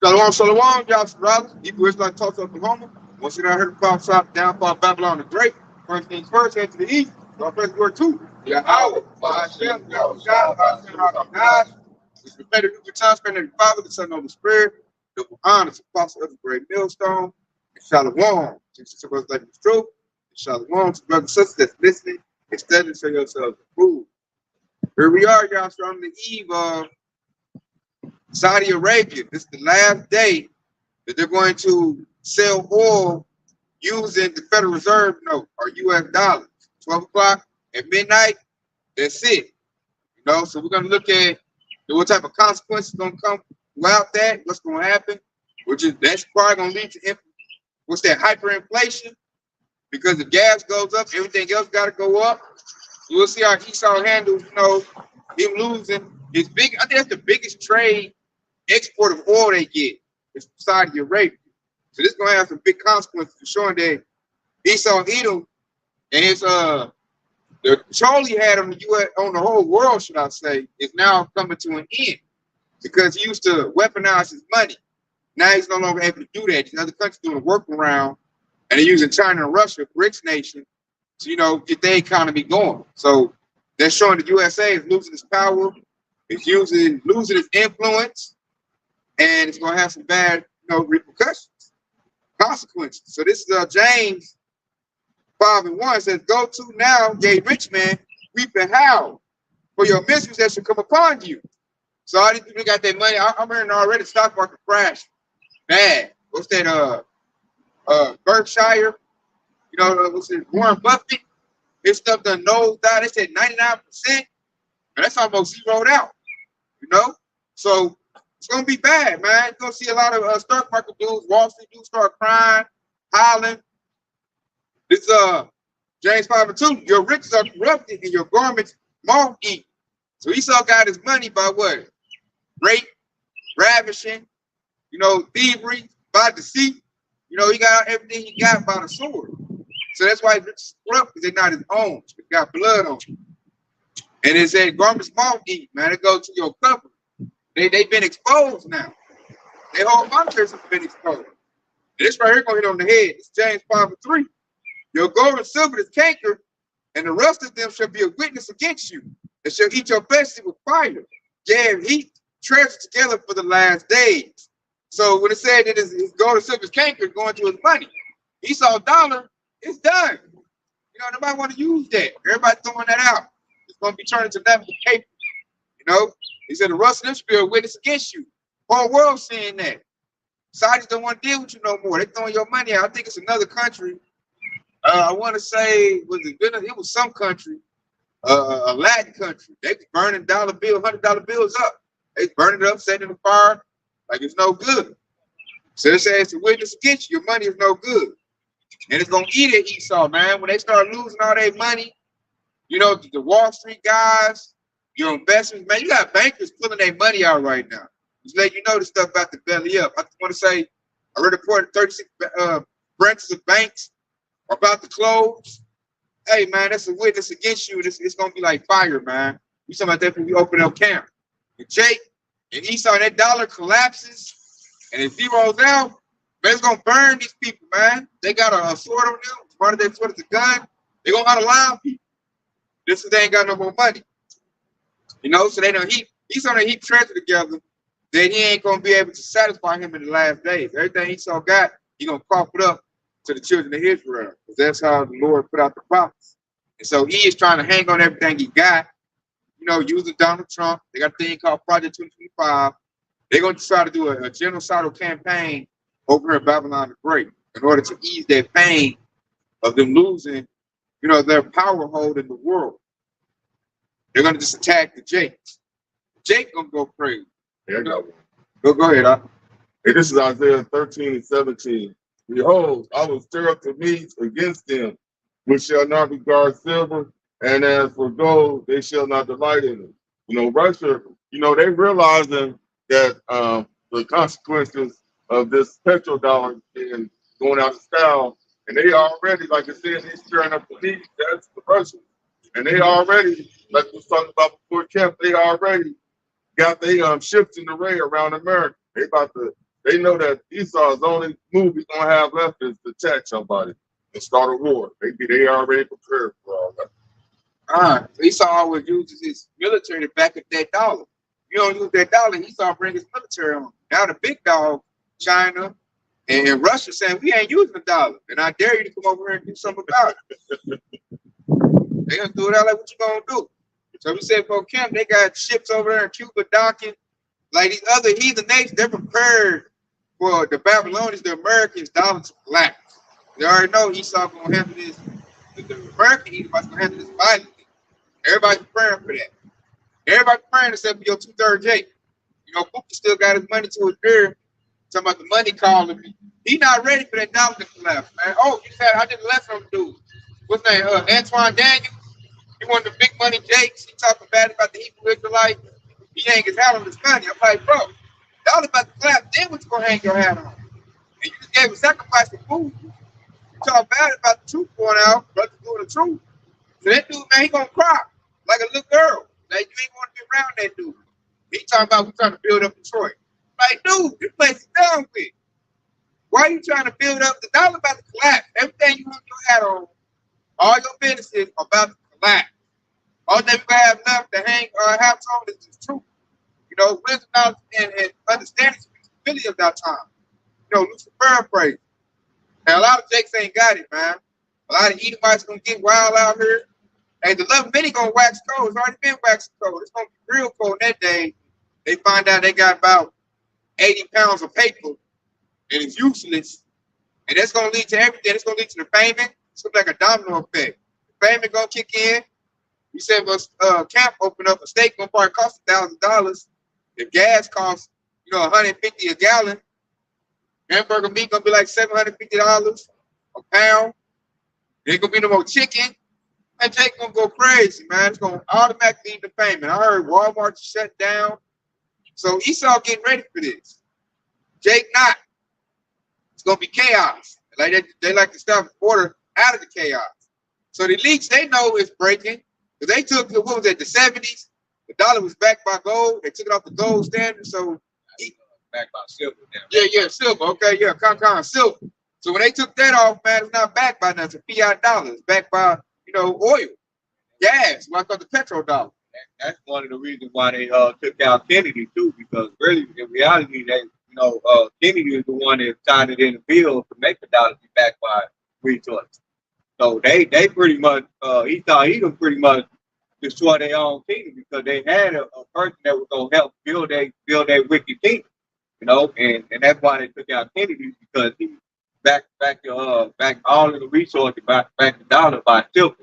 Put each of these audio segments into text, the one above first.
Shalom, shalom, y'all, brothers. Hebrew Israelite Tulsa, Oklahoma. Once again, I heard the prophet downfall of Babylon the Great. First things first, head to the east. Our first word two. Yahweh, Hashem, Yahweh, Hashem, God. We prepare the new return, spending the Father, the Son, and the Spirit. Double honor to Apostle of the Great Millstone. And shalom. Jesus to us like the truth. And shalom to brothers and sisters that's listening. And studying so yourselves approved. Here we are, y'all, so on the eve of Saudi Arabia. This is the last day that they're going to sell oil using the Federal Reserve note or US dollars. 12 o'clock at midnight, that's it. You know, so we're going to look at what type of consequences going to come throughout that, what's going to happen, which is that's probably going to lead to what's that hyperinflation, because if gas goes up, everything else got to go up. So we'll see how Esau handles, you know, him losing his big. I think that's the biggest trade export of oil they get is Saudi Arabia. So this is gonna have some big consequences for showing that Esau Edom and his the control he had on the US, on the whole world, should I say, is now coming to an end because he used to weaponize his money. Now he's no longer able to do that. These other countries doing a workaround, and they're using China and Russia, BRICS nation, to, you know, get their economy going. So they're showing the USA is losing its power, it's losing its influence, and it's going to have some bad, you know, repercussions, consequences. So this is James 5:1 says, "Go to now, yea, rich man, weep and howl for your miseries that should come upon you." So all these people got their money. I'm hearing already stock market crash bad. What's that? Berkshire. You know, what's it? Warren Buffett. His stuff done nosed down. They said 99%. And that's almost zeroed out. You know, so it's gonna be bad, man. You're gonna see a lot of stock market dudes, Wall Street dudes start crying, hollering. This James 5:2. Your riches are corrupted and your garments moth eat. So Esau got his money by what? Rape, ravishing, you know, thievery, by deceit. You know, he got everything he got by the sword. So that's why it's corrupt, because they're not his own. They got blood on them. And it said garments moth eat, man. It goes to your cover. They've been exposed now. Their whole monitors have been exposed. And this right here gonna hit on the head. It's James 5:3. Your gold and silver is canker, and the rest of them shall be a witness against you, and shall eat your vegetables with fire. Yeah, he treasures together for the last days. So when it said that his gold and silver is canker going to his money, Esau dollar, it's done. You know, nobody want to use that. Everybody throwing that out. It's gonna be turned into nothing but paper. You know, he said the rest of them shall be a witness against you. Whole world saying that. Saudis don't want to deal with you no more. They're throwing your money out. I think it's another country. I want to say, it was some country, a Latin country. They was burning $100 bills up. They burning it up, setting it on fire, like it's no good. So they say it's a witness against you. Your money is no good. And it's going to eat at Esau, man. When they start losing all their money, you know, the Wall Street guys, your investments, man, you got bankers pulling their money out right now. Just let you know the stuff about to belly up. I just want to say, I read a report 36 branches of banks are about to close. Hey, man, that's a witness against you. It's going to be like fire, man. We talking about that when we open up camp. And Jake and Esau, that dollar collapses and it zeroes out, man, it's going to burn these people, man. They got a sword on them. Part of that sword is a gun. They're going to outline people. This is they ain't got no more money. You know, so they don't he's on a heap treasure together that he ain't gonna be able to satisfy him in the last days. Everything Esau got, he gonna cough it up to the children of Israel. Because that's how the Lord put out the prophets. And so he is trying to hang on everything he got, you know, using Donald Trump. They got a thing called Project 2025. They're gonna try to do a genocidal campaign over here in Babylon the Great in order to ease their pain of them losing, you know, their power hold in the world. They're gonna just attack the Jakes. Jake gonna go crazy. Yeah, I got one. Go ahead. Hey, this is Isaiah 13:17. Behold, I will stir up the meats against them, which shall not regard silver, and as for gold, they shall not delight in it. You know, Russia, you know, they realizing that the consequences of this petrodollar being going out of style, and they already, like I said, they're stirring up the meat. That's the Russians. And they already, like we was talking about before camp, they already got they ships in the array around America. They about to They know that Esau's only move he's gonna have left is to attack somebody and start a war. They already prepared for all that. Esau always uses his military to back up that dollar. You don't use that dollar, Esau bring his military on. Now the big dog, China and Russia, saying we ain't using the dollar, and I dare you to come over here and do something about it. They gonna do it out like what you gonna do. So we said for Camp, they got ships over there in Cuba docking. Like these other heathen nations, they're prepared for the Babylonians, the Americans, dollar to collapse. They already know Esau gonna handle this. The American Edomites gonna handle this violently. Everybody's preparing for that. Everybody's preparing except for your 2/3 Jake. You know, Booker still got his money to his ear. Talking about the money calling me. He not ready for that dollar to collapse, man. Oh, you said I just left from dude. What's his name? Antoine Daniels. He one of the big money Jakes. He talking bad about the Hebrew Israelites. He hang his hat on his money. I'm like, bro, dollar about to collapse. Then what you gonna hang your hat on? And you just gave a sacrifice for food. You talk bad about the truth going out, brother doing the truth. So that dude, man, he gonna cry like a little girl. Like you ain't want to be around that dude. He talking about we trying to build up Detroit. Like, dude, this place is done with. Why are you trying to build up? The dollar about to collapse. Everything you want your hat on, all your businesses are about to collapse. All that we have left to hang our hats on is the truth. You know, wisdom, knowledge, and understanding responsibility of that time. You know, loose paraphrase. And a lot of Jakes ain't got it, man. A lot of Edomites gonna get wild out here. And the love many gonna wax cold. It's already been waxing cold. It's gonna be real cold that day. They find out they got about 80 pounds of paper and it's useless. And that's gonna lead to everything. It's gonna lead to the payment. It's gonna be like a domino effect. The payment gonna kick in. You said camp open up, a steak gonna probably cost $1,000. If gas costs, you know, $150 a gallon, hamburger meat gonna be like $750 a pound. There ain't gonna be no more chicken. And Jake gonna go crazy, man. It's gonna automatically lead to payment. I heard Walmart shut down. So Esau getting ready for this. Jake not. It's gonna be chaos. Like they like to stop the border out of the chaos. So the elites, they know it's breaking. Because they took what was it, the 70s? The dollar was backed by gold. They took it off the gold standard. So Backed by silver now. yeah, silver. Okay, yeah, silver. So when they took that off, man, it's not backed by nothing. It's fiat dollars. It's backed by, you know, oil, gas. What I call the petrodollar. That's one of the reasons why they took out Kennedy too, because really in reality Kennedy is the one that signed it in the bill to make the dollar be backed by resources. So they pretty much he thought he could pretty much destroy their own kingdom because they had a person that was gonna help build a wicked kingdom, you know, and that's why they took out Kennedy because he back all of the resources back the dollar by silver.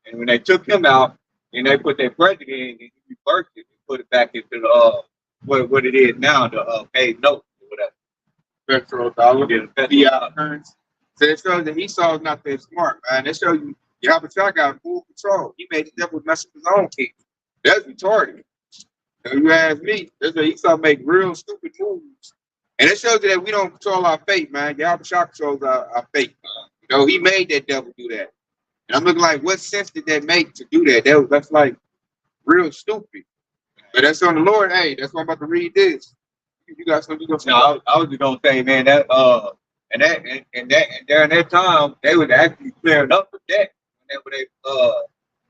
And when they took him out and they put their president in and he reversed it and put it back into the what it is now, the paid notes or whatever. Petrodollar. Fiat currency. So it shows that Esau is not that smart, man. It shows you Yahweh got full control. He made the devil mess with his own kingdom. That's retarded. If you ask me, that's why Esau make real stupid moves. And it shows you that we don't control our fate, man. Yahweh controls our fate. You know, he made that devil do that. And I'm looking like, what sense did that make to do that? That's like real stupid. But that's on the Lord. Hey, that's why I'm about to read this. You got something to go. No, I was just gonna say, man, that and during that time they was actually clearing up the debt whenever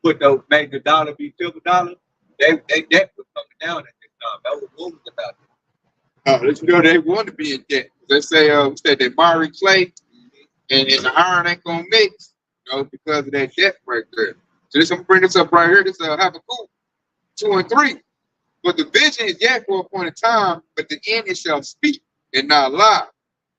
they made the dollar be silver dollar. They debt was coming down at this time. That was rumors about it. Let you know they want to be in debt. They say we said that miry clay and the iron ain't gonna mix, you know, because of that debt right there. So this I'm gonna bring this up right here. This Habakkuk 2 and 3. But the vision is yet for a point of time, but the end it shall speak and not lie.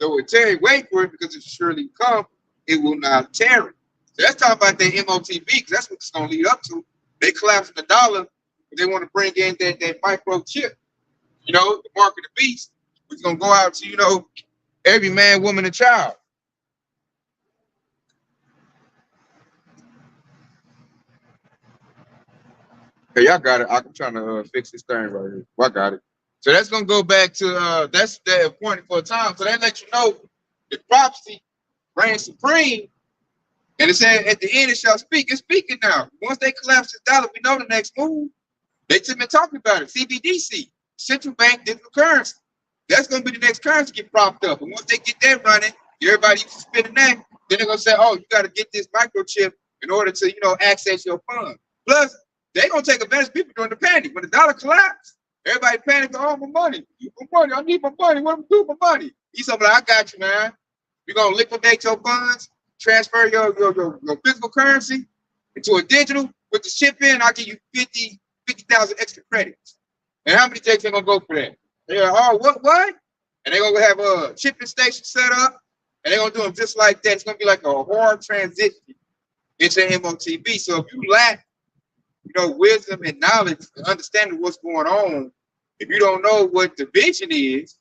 Though it tarry, wait for it because it surely come, it will not tarry. So that's talking about that MOTB, because that's what it's gonna lead up to. They collapsing the dollar, but they want to bring in that microchip, you know, the mark of the beast, which is gonna go out to, you know, every man, woman, and child. Hey, y'all got it. I'm trying to fix this thing right here. Well, I got it. So that's gonna go back to that's the appointed for a time. So that lets you know the prophecy reigns supreme. And it said at the end it shall speak. It's speaking now. Once they collapse this dollar, we know the next move. They just been talking about it. CBDC, central bank digital currency. That's gonna be the next currency get propped up. And once they get that running, everybody used to spending that, then they're gonna say, oh, you gotta get this microchip in order to, access your funds. Plus, they're gonna take advantage of people during the panic. When the dollar collapsed, everybody panicked, oh, my money, I need my money, what am I doing with my money? He's like, I got you, man. You're gonna liquidate your funds, transfer your physical currency into a digital with the chip in, I'll give you 50,000 extra credits. And how many takes are gonna go for that? They're like, oh, what? And they're gonna have a shipping station set up, and they're gonna do them just like that. It's gonna be like a hard transition into MOTB. So if you lack, wisdom and knowledge and understanding what's going on, if you don't know what the vision is,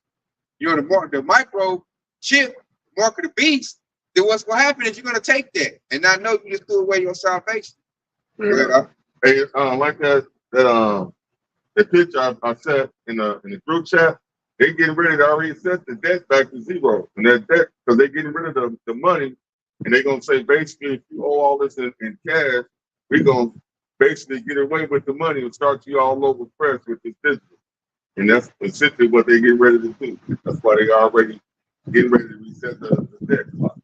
the micro chip, mark of the beast, then what's gonna happen is you're gonna take that and not know you just threw away your salvation. Yeah. Hey, like that the picture I set in the group chat, they getting ready to already set the debt back to zero. And that debt, because they're getting rid of the money, and they're gonna say basically if you owe all this in cash, we're gonna basically get away with the money and start you all over fresh with this business. And that's essentially what they get ready to do. That's why they already getting ready to reset the debt clock.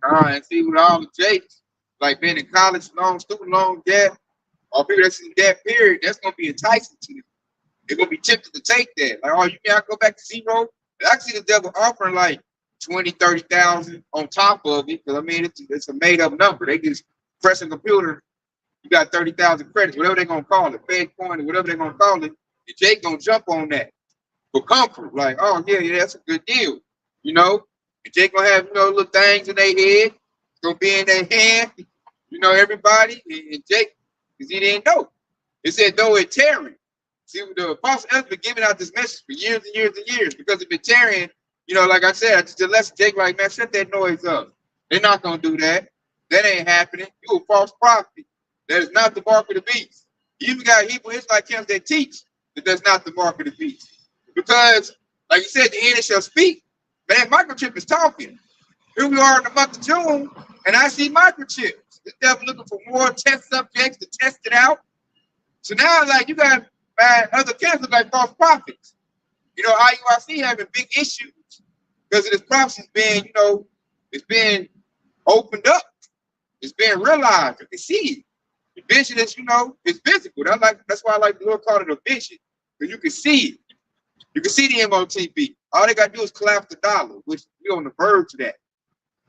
And see with all the Jakes, like being in college loan, student loan debt, or people that's in that period, that's gonna be enticing to them. They're gonna be tempted to take that. Like, oh, you mean I go back to zero? And I see the devil offering like 20, 30,000 on top of it. Because I mean it's a made up number. They just press a computer, you got 30,000 credits, whatever they're gonna call it, Fed coin or whatever they're gonna call it, and Jake gonna jump on that for comfort. Like, oh yeah, that's a good deal. And Jake gonna have, little things in their head, gonna be in their hand, everybody, and Jake, because he didn't know. It said though it tarried. See, the apostle has been giving out this message for years and years and years because it's been tearing, like I said, I just let Jake like, man, shut that noise up. They're not going to do that. That ain't happening. You a false prophet. That is not the mark of the beast. You even got Hebrew Israelite camps that teach that that's not the mark of the beast. Because, like you said, the end shall speak. Man, microchip is talking. Here we are in the month of June, and I see microchips. The devil looking for more test subjects to test it out. So now, like, you got other camps look like false prophets. IUIC having big issues because of this prophecy being, it's being opened up. It's being realized. You can see it. The vision is, it's physical. That's why I like the Lord called it a vision. Because you can see it. You can see the MOTB. All they got to do is collapse the dollar, which we're on the verge of that.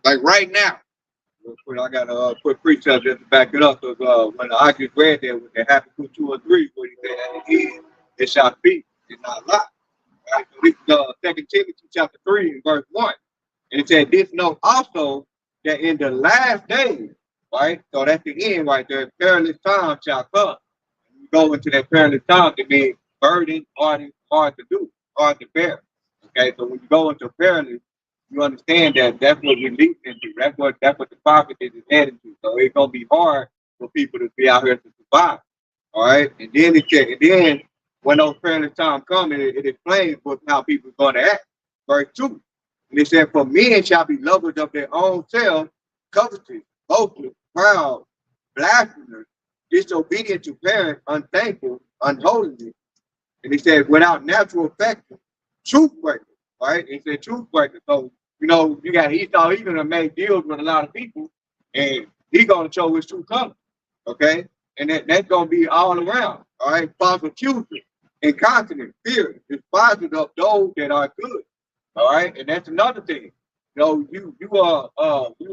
Like right now. I got to put precepts just to back it up. Because when I just read that, when they happen to 2 or 3, what he said at the end, it shall be, it's not lie. Right? So this is 2 Timothy chapter 3 and verse 1. And it said, this note also that in the last days, right? So that's the end right there, perilous time shall come. And you go into that perilous time to be burdened, hard to do, hard to bear. Okay, so when you go into perilous, you understand that that's what we lead into. That's what the prophet is heading to. So it's gonna be hard for people to be out here to survive. All right, and then when those perilous times come, it explains how people are gonna act. Verse 2. And it said, for men shall be lovers of their own selves, covetous, boastful, proud, blasphemers, disobedient to parents, unthankful, unholy. And he said, without natural affection, truth breakers. Right? He said truth breakers. So, you got Esau, he's gonna make deals with a lot of people, and he's gonna show his true color. Okay? And that's gonna be all around. All right, false accuser, incontinent, fear, despisers of those that are good. All right, and that's another thing. You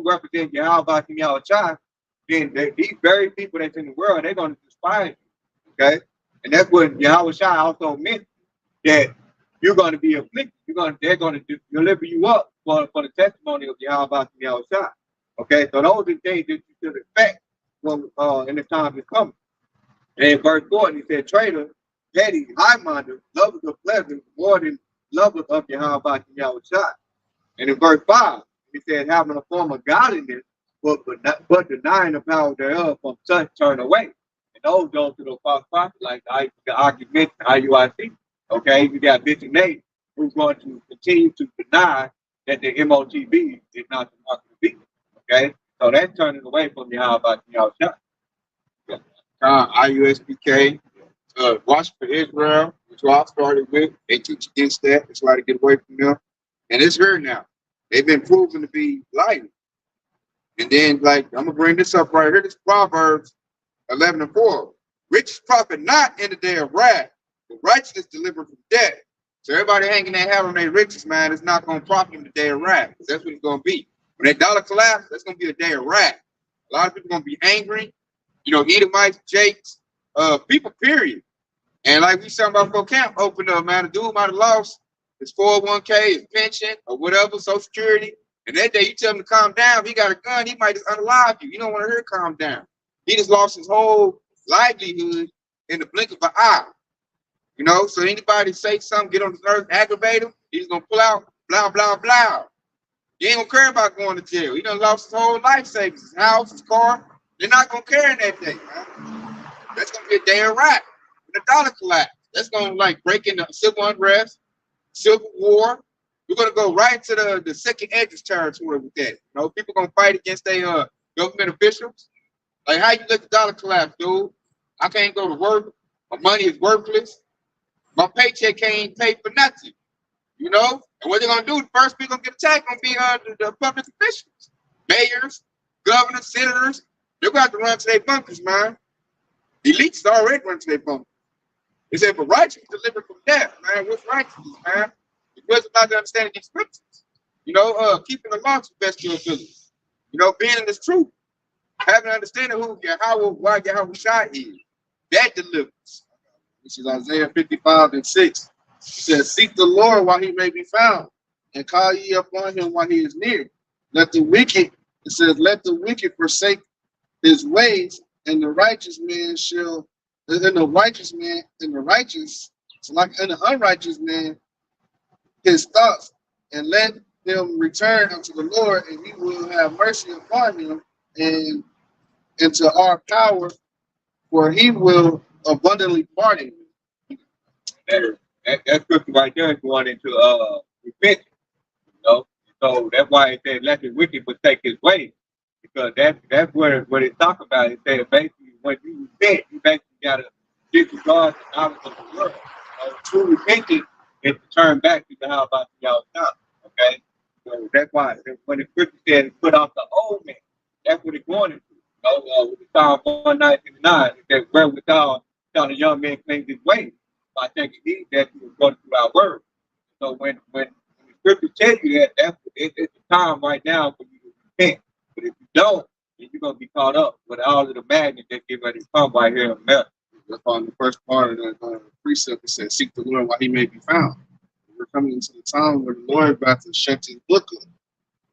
represent Yahweh and Yahweh, then these very people that's in the world, they're gonna despise you. Okay? And that's what Yahweh also meant, that you're going to be afflicted. They're going to deliver you up for the testimony of Yahweh and Yahweh. Okay, so those are the things that you should expect when in the time is coming. And in verse 4, he said, traitor, petty, high-minded, lovers of pleasure, more than lovers of Yahweh and Yahweh. And in verse 5, he said, having a form of godliness, but denying the power thereof, from such turn away. And those go to the false prophet, like the argument, IUIC. Okay, you got Bishop Nate, who's going to continue to deny that the MOTB is not the mark of the beast. Okay, so that's turning away from Yahweh and Yahweh. IUSPK, Watch for Israel, which I started with. They teach against that. That's why to get away from them. And it's here now. They've been proven to be lying. And then, like, I'm gonna bring this up right here. This Proverbs 11:4. Riches profit not in the day of wrath, but righteousness delivered from death. So everybody hanging their hat on their riches, man, it's not gonna profit in the day of wrath. That's what it's gonna be. When that dollar collapses, that's gonna be a day of wrath. A lot of people gonna be angry. You know, Edomites, Jakes, people, period. And like we talking about for camp opened up, man, the dude might have lost his 401k, his pension, or whatever, Social Security. And that day you tell him to calm down, if he got a gun, he might just unalive you. You don't want to hear calm down. He just lost his whole livelihood in the blink of an eye. You know, so anybody say something, get on his nerves, aggravate him, he's gonna pull out, blah, blah, blah. He ain't gonna care about going to jail. He done lost his whole life savings, his house, his car. They're not gonna care in that day, man. That's gonna be a day of wrath. The dollar collapse. That's gonna like break into civil unrest, civil war. We're gonna go right to the second edges territory with that. You know, people gonna fight against their government officials. Like, how you let the dollar collapse, dude? I can't go to work. My money is worthless. My paycheck can't pay for nothing. You know? And what they're gonna do, the first people gonna get attacked gonna be the public officials, mayors, governors, senators. They're gonna have to run to their bunkers, man. The elites already run to their bunkers. They said, but righteousness delivered from death, man. What's righteousness, man? Because about the understanding these scriptures. You know, keeping the law to the best of your ability. You know, being in this truth. Having an understanding who Yahweh, why Yahweh Shai is. That delivers. This is Isaiah 55:6. It says, seek the Lord while he may be found, and call ye upon him while he is near. Let the wicked, it says, let the wicked forsake his ways, and the righteous man shall, and the righteous man, and the righteous, so like and the unrighteous man, his thoughts, and let him return unto the Lord, and he will have mercy upon him, and into our power, for he will abundantly pardon you. That scripture right there is going into repentance, you know. So that's why it said, let the wicked forsake his way. Because that's what it's talking about. It said basically when you repent, you basically gotta disregard the knowledge of the world. True repentance is to turn back to the how about y'all now. Okay? So that's why when the scripture said put off the old man, that's what it's going into. With the Psalm 199, it says, wherewithal shall the young man cleanse his way by taking heed that he was going through our word. So when the scripture tells you that, it's the time right now for you to repent. But if you don't, then you're going to be caught up with all of the madness that get ready to come right here in America. That's on the first part of the precept. It says, seek the Lord while he may be found. We're coming into the time where the Lord is about to shut his book up.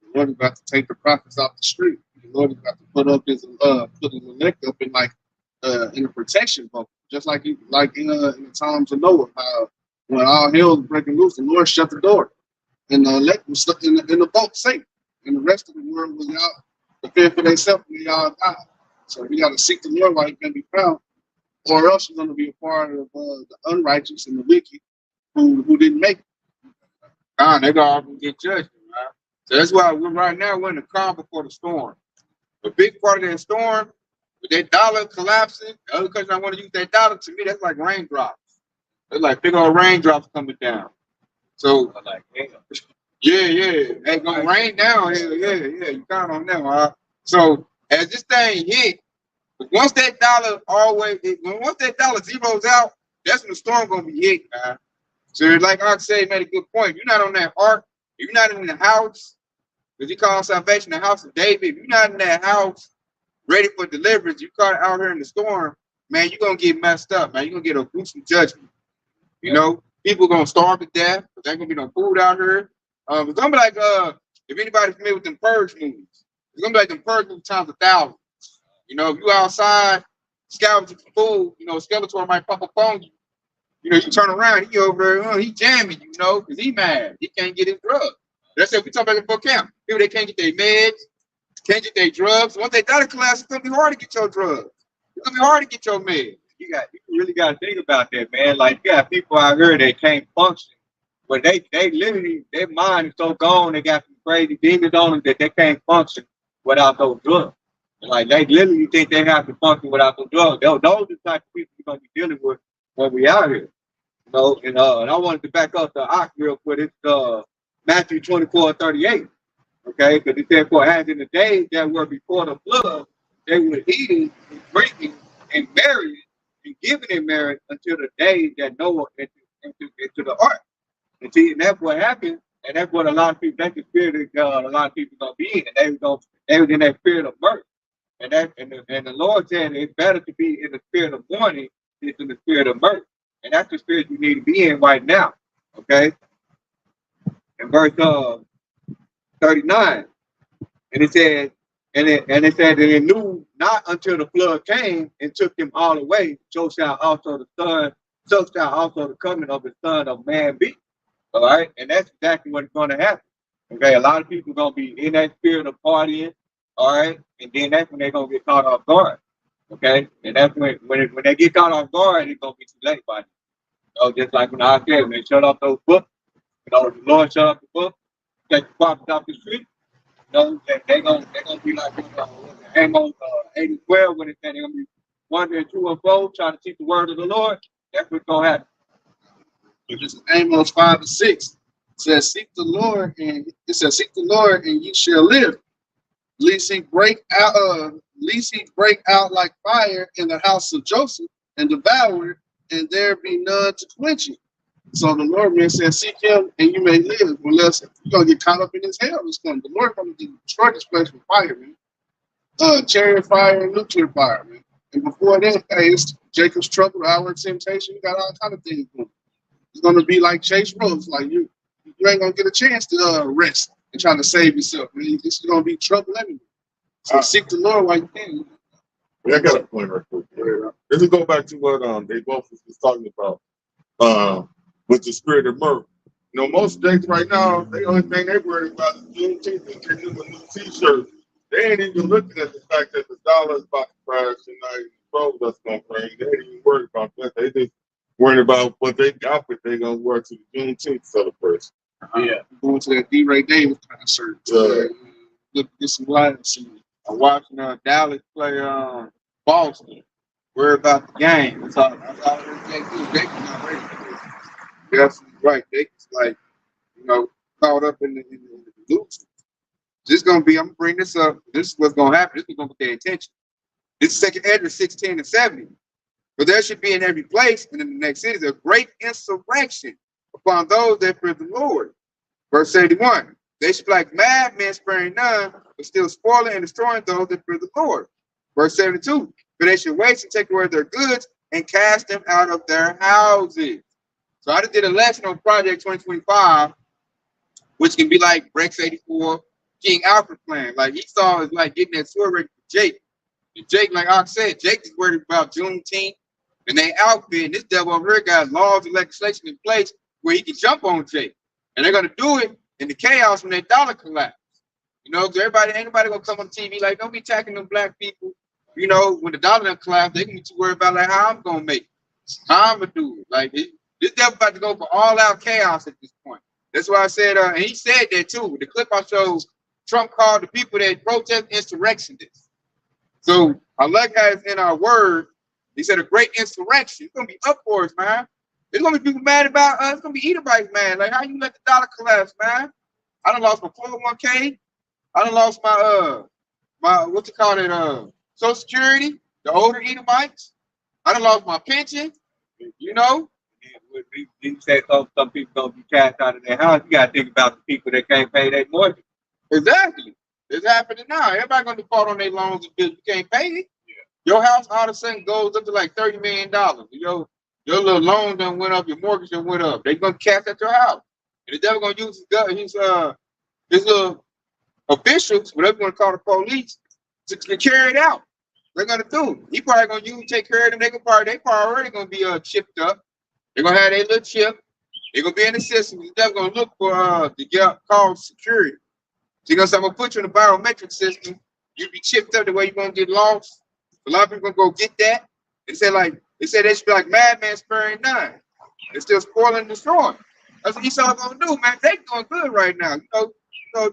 The Lord is about to take the prophets off the street. The Lord is about to put his elect up in a protection bubble, just like in the times of Noah, how when all hell was breaking loose, the Lord shut the door, and the elect was stuck in the boat safe, and the rest of the world was out to fend for themselves, and they all died. So we got to seek the Lord while he can be found, or else you're going to be a part of the unrighteous and the wicked who didn't make it. They're going to get judged, man. So that's why we're in the calm before the storm. A big part of that storm, with that dollar collapsing, the other country I want to use that dollar, to me, that's like raindrops. It's like big old raindrops coming down. So, Like, yeah, ain't gonna rain down here. Yeah, you count on them, huh? So, as this thing hit, once that dollar zeroes out, that's when the storm gonna be hit, man. So, like Ark said, he made a good point. If you're not on that ark, if you're not in the house, because he called salvation the house of David, if you're not in that house ready for deliverance, you caught out here in the storm, man, you're going to get messed up, man. You're going to get a gruesome judgment. You know, people going to starve to death, but there ain't going to be no food out here. It's going to be like, if anybody's familiar with them Purge movies, it's going to be like them Purge movies times 1,000. You know, if you outside scavenging for food, you know, Skeletor might pop up on you. You know, you turn around, he over there, he jamming, you know, because he mad. He can't get his drugs. That's it. We talk about it before camp. People, they can't get their meds, can't get their drugs. Once they dollar class, it's gonna be hard to get your drugs. It's gonna be hard to get your meds. You really got to think about that, man. Like, you got people out here that can't function, but they literally, their mind is so gone. They got some crazy demons on them that they can't function without those drugs. And like, they literally think they have to function without those drugs. Those are the type of people you're gonna be dealing with when we out here. You know, and I wanted to back up the ox real quick. It's Matthew 24:38. Okay, because it said, for as in the days that were before the flood, they were eating and drinking and marrying and giving in marriage until the day that Noah into the ark. And see, and that's what happened, and that's what a lot of people, that's the spirit that a lot of people gonna be in, and they was in that spirit of mirth. And the Lord said it's better to be in the spirit of mourning than in the spirit of mirth. And that's the spirit you need to be in right now. Okay? In verse 39. And it said, and it said that it knew not until the flood came and took them all away, so shall also the coming of the Son of Man be. All right, and that's exactly what's going to happen. Okay, a lot of people are going to be in that spirit of partying. All right, and then that's when they're going to get caught off guard. Okay, and that's when they get caught off guard, it's going to be too late by then. Just like when I said, when they shut off those books, the Lord shut off the book, take the prophets off the street. They're gonna be like Amos 8:12 when it said they're gonna be 1 and 2 and 4 trying to teach the word of the Lord. That's what's gonna happen. This is Amos 5:6. It says, seek the Lord and ye shall live. Lest he break out like fire in the house of Joseph and devour it, and there be none to quench it. So the Lord man said, seek him and you may live. Unless you're gonna get caught up in his hell, the Lord gonna destroy this place with fire, man. Chariot fire and nuclear fire, man. And before that, hey, it's Jacob's trouble, our temptation. You got all kind of things going. It's gonna be like Chase Rose, like you ain't gonna get a chance to rest and try to save yourself, man. This is gonna be trouble anyway. So seek the Lord while you can. Yeah, I got a point right quick. Let's go back to what they both was talking about. With the spirit of mirth. Most states right now, the only thing they worry about is Juneteenth and getting them a new T-shirt. They ain't even looking at the fact that the dollar is about to crash and the gold that's going to crash. They ain't even worried about that. They just worried about what they outfit they're going to wear to the Juneteenth celebration. Yeah, going to that D-Ray Davis concert. Look, get some live scenes. I'm watching Dallas play Boston. Worry about the game. That's all they do. They not ready for this. Yes, right. They like, caught up in the delusion. This gonna be, I'm gonna bring this up. This is what's gonna happen. This is gonna get their attention. This is 2 Ezra 16 and 70. But there should be in every place and in the next cities a great insurrection upon those that fear the Lord. Verse 81. They should be like madmen, sparing none, but still spoiling and destroying those that fear the Lord. Verse 72. But they should waste and take away their goods and cast them out of their houses. So I just did a lesson on Project 2025, which can be like Rex 84, King Alfred plan. Like Esau is like getting that sword ready for Jake. And Jake, like I said, Jake is worried about Juneteenth and they outfit. And this devil over here got laws and legislation in place where he can jump on Jake. And they're gonna do it in the chaos when their dollar collapse. Because ain't nobody gonna come on TV like, don't be attacking them black people. When the dollar done collapse, they can be too worried about like how I'm gonna make it, how I'm gonna do it. Like this devil about to go for all out chaos at this point. That's why I said, and he said that too. The clip I showed, Trump called the people that protest insurrectionists. So I like how it's in our word. He said a great insurrection. It's gonna be uproars, man. There's gonna be people mad about us. It's gonna be Edomites, man. Like how you let the dollar collapse, man? I done lost my 401k. I done lost my what's it called it? Social Security, the older Edomites. I done lost my pension, You said some people gonna be cast out of their house. You gotta think about the people that can't pay their mortgage. Exactly. It's happening now. Everybody gonna default on their loans and bills. You can't pay it. Yeah. Your house all of a sudden goes up to like $30 million. Your little loan done went up, your mortgage done went up. They gonna cast at your house. And the devil gonna use his little officials, whatever you want to call the police, to carry it out. They're gonna do. He probably gonna take care of them. They probably already gonna be chipped up. They're gonna have their little chip. They're gonna be in the system. The devil gonna look for the called security. So I'm gonna put you in the biometric system. You be chipped up the way you're gonna get lost. A lot of people gonna go get that. They said they should be like madmen sparing none. They're still spoiling and destroying. That's what Esau gonna do, man. They doing good right now.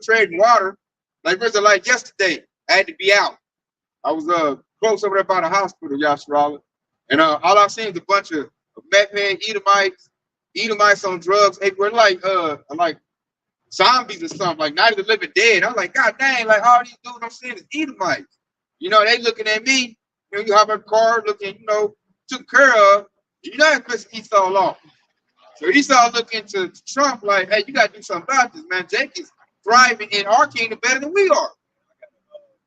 Trading water. Like yesterday, I had to be out. I was close over there by the hospital, Yasharala. And all I seen was a bunch of meth head, Edomites on drugs. They were like zombies or something, like Night of the Living Dead. I'm like, God dang, like all these dudes I'm seeing is Edomites. You know, they looking at me. You know, you hop in the car looking, you know, took care of. You know, that's pissing Esau off. So Esau looking to Trump like, hey, you got to do something about this, man. Jake is thriving in our kingdom better than we are.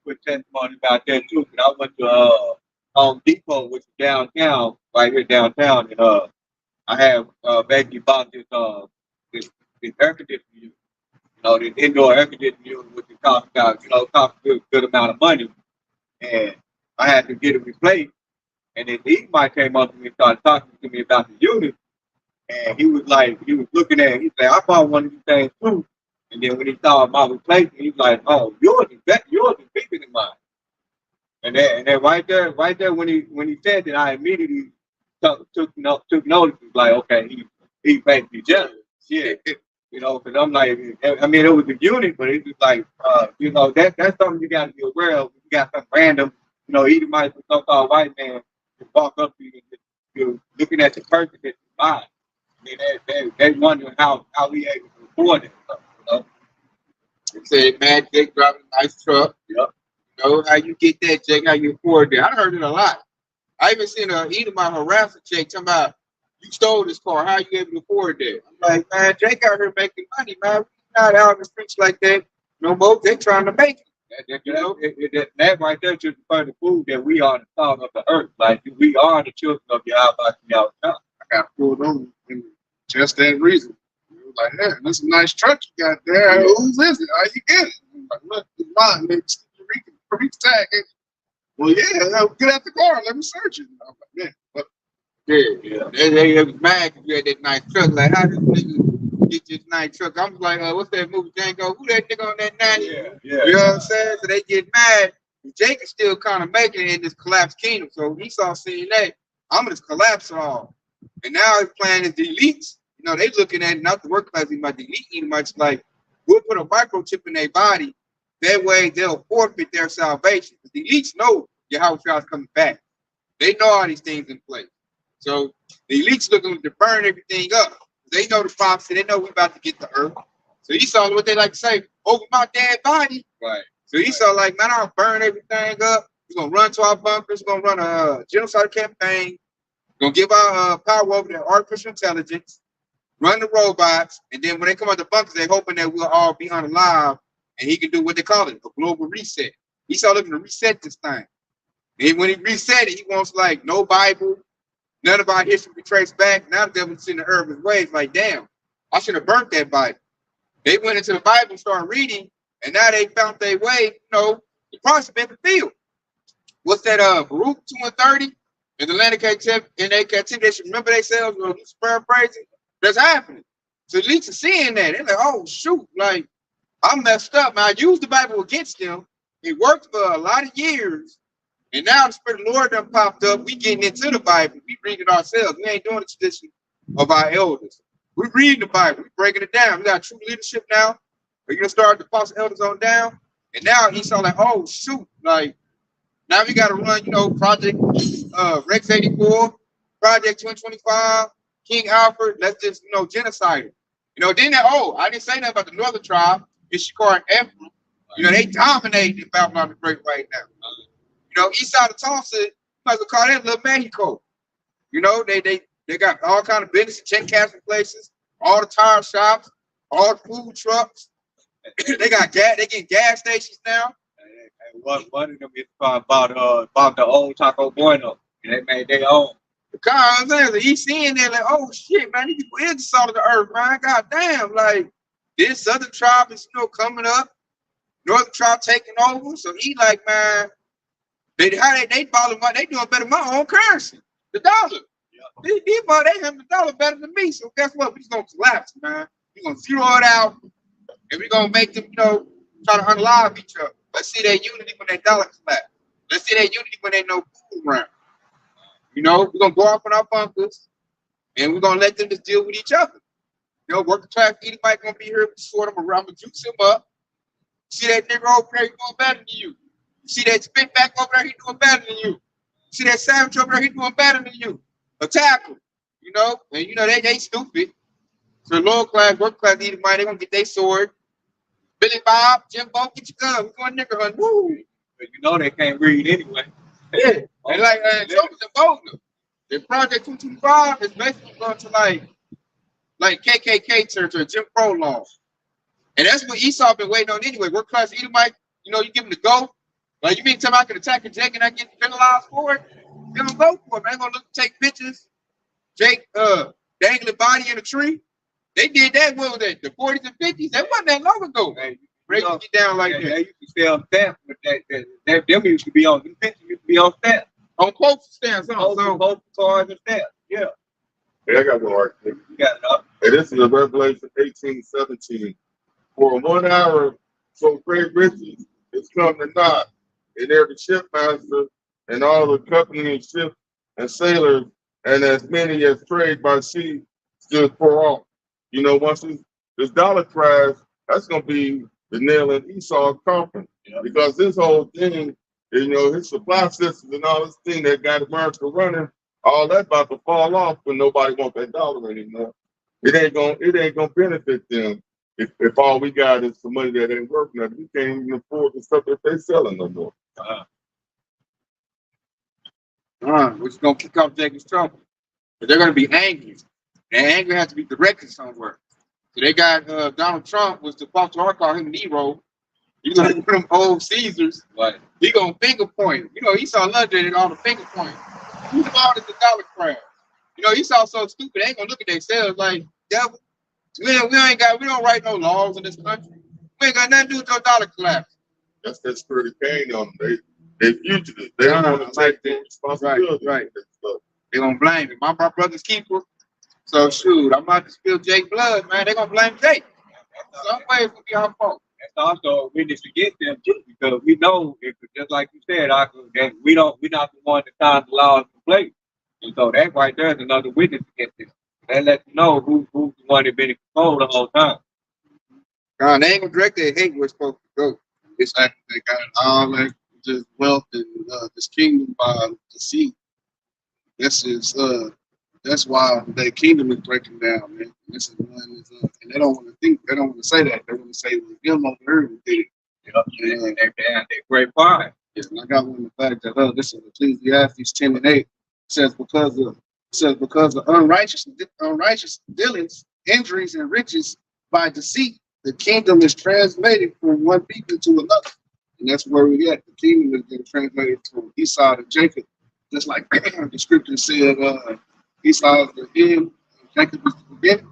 Quick testimony about that too. But I went to Home Depot, which is downtown, right here downtown, and I have basically bought this air conditioning unit. You know, this indoor air conditioning unit, which cost about, cost a good amount of money, and I had to get it replaced. And then Edomite came up to me and started talking to me about the unit. And he was looking at it. He said, I bought one of these things too. And then when he saw my replacement, he was like, oh, yours is bigger than mine. And then right there, when he said that, I immediately took notice. It was like, okay, he basically jealous. Yeah. You know, because I'm like, I mean, it was a unit, but it was like, you know, that's something you got to be aware of. You got some random, you know, Edomite, so-called white man, to walk up to you and you're looking at the person that you buy. I mean, they wondering how we able to afford it. You know? They said, man, Jake driving a nice truck. Yep. You know, how you get that, Jake, how you afford that. I heard it a lot. I even seen a Edomite harass a Jake talking about, you stole this car, how you able to afford that? I'm like, man, Jake out here making money, man. We're not out in the streets like that no more. They trying to make it. You know? That right there just further prove that we are the salt of the earth. Like, we are the children of Yahweh. I got pulled over and just that reason. It was like, yeah, that's a nice truck you got there. Whose is it? How you get it? I'm like, look, it's mine. Maybe reach tag. Well, yeah, get out the car. Let me search it. I'm like, man, but They was mad because you had that nice truck. Like, how this nigga get this nice truck? I'm like, what's that movie, Django? Who that nigga on that 90? Yeah. You know what I'm saying? So they get mad. Jake is still kind of making it in this collapsed kingdom. So Esau seeing that, I'm gonna just collapse it all. And now his plan is the elites. You know, they looking at it, not the work class, but the elite much like, we'll put a microchip in their body. That way they'll forfeit their salvation. The elites know Yahweh's coming back. They know all these things in place. So the elites looking to burn everything up. They know the prophecy. They know we about to get the earth. So Esau, what they like to say, over my dead body. Right. So Esau like, man, I'll burn everything up. We're going to run to our bunkers. We're going to run a genocide campaign. We're going to give our power over to artificial intelligence, run the robots, and then when they come out the bunkers, they're hoping that we'll all be unalive, and he can do what they call it, a global reset. Esau looking to reset this thing. And when he reset it, he wants like no Bible, none of our history be traced back. Now the devil's in the urban ways, like, damn, I should have burnt that Bible. They went into the Bible and started reading, and now they found their way, you know, the promise been fulfilled. What's that, Baruch 2 and 30? In the land of captivity, they should remember themselves, or paraphrasing. That's happening. So at least seeing that, they're like, oh, shoot, like, I'm messed up. Now, I used the Bible against them. It worked for a lot of years. And now the Spirit of the Lord done popped up. We getting into the Bible. We reading it ourselves. We ain't doing the tradition of our elders. We reading the Bible. We breaking it down. We got true leadership now. We're going to start the apostle elders on down. And now Esau like, oh, shoot. Like, now we got to run, you know, Project Rex 84, Project 2025, King Alfred. Let's just, you know, genocide it. You know, then I didn't say nothing about the northern tribe, Issachar and Ephraim. You know, they dominate in Babylon the Great right now. You know, east side of Tulsa, you might as well call that Little Mexico. You know, they got all kind of business, check cashing places, all the tire shops, all the food trucks. They get gas stations now. And one of them is about the old Taco Bueno. And they made their own. The car, I'm saying, so he's seeing there like, oh shit, man, these people is the salt of the earth, man. God damn, like this southern tribe is, you know, coming up, northern tribe taking over. So he like, man, they follow my, they doing better than my own currency, the dollar. Yeah. They have the dollar better than me. So guess what? We're just gonna collapse, man. We're gonna zero it out, and we're gonna make them, you know, try to unalive each other. Let's see that unity when that dollar collapse. Let's see that unity when ain't no food around. You know, we're gonna go off in our bunkers, and we're gonna let them just deal with each other. You know, working class, anybody gonna be here, sort of around, to juice him up. See that nigga over there, he doing better than you. You see that spit back over there, he doing better than you. You see that sandwich over there, he doing better than you. Attack him. you know, and you know they stupid. So lower class, work class need money, they gonna get their sword. Billy Bob, Jimbo, get your gun. We going nigga hunt. Woo! But you know they can't read anyway. Yeah. And like Trump's emboldened them. The Project 225 is basically going to like KKK territory, Jim Crow laws. And that's what Esau been waiting on anyway. Work class Edomite, you know, you give him the go. Like you mean tell me I can attack a Jake and I get penalized for it? Give him go for it, man. Gonna look take pictures. Jake dangling body in a tree. They did that, what was that? The 40s and 50s? That wasn't that long ago. Hey, Break it down like that. They used to sell stamps with that them used to be on them pictures used to be on stamps. On quote stamps, Both cards and stamps. Yeah. Yeah, I got one right there. You got it up. And this is a Revelation 18:17. For 1 hour, so great riches is come to naught, and every shipmaster and all the company and ships and sailors, and as many as trade by sea, stood for off. You know, once this dollar crash, that's gonna be the nail in Esau's coffin. Yeah. Because this whole thing, you know, his supply systems and all this thing that got America running, all that about to fall off when nobody wants that dollar anymore. It ain't gonna benefit them if all we got is some money that ain't worth nothing. We can't even afford the stuff that they selling no more. Which is gonna kick off Jacob's trouble. But they're gonna be angry. And anger has to be directed somewhere. So they got Donald Trump was supposed to call him Nero. He's gonna put them old Caesars. Right. He gonna finger point. You know, he saw London and all the finger point. Who's about the dollar crash? You know, he saw so stupid, they ain't gonna look at themselves like, devil. We don't write no laws in this country. We ain't got nothing to do with your dollar collapse. That's that spirit of Cain on them. They fugitives. They don't want to take their responsibility. Right. They gonna blame him. My brother's keeper. So shoot, I'm about to spill Jake blood, man. They gonna blame Jake. Some way it's gonna be our fault. That's also a witness against them too, because we know if just like you said, that we're not the one that signs the laws in place. And so that right there is another witness against them. That lets you know who's the one that been in control the whole time. They ain't gonna direct their hate where it's supposed to go. It's like they got all like just wealth and this kingdom by deceit. That's why their kingdom is breaking down, man. This is one and they don't want to say that. They want to say it was them on the earth who did it. And they're great pride. Yeah, and I got one in the fact that this is Ecclesiastes 10:8 says because of unrighteous dealings, injuries, and riches by deceit, the kingdom is translated from one people to another. And that's where we at. The kingdom is being translated from Esau to Jacob. Just like the scripture said, Esau is the end, Jacob is the beginning.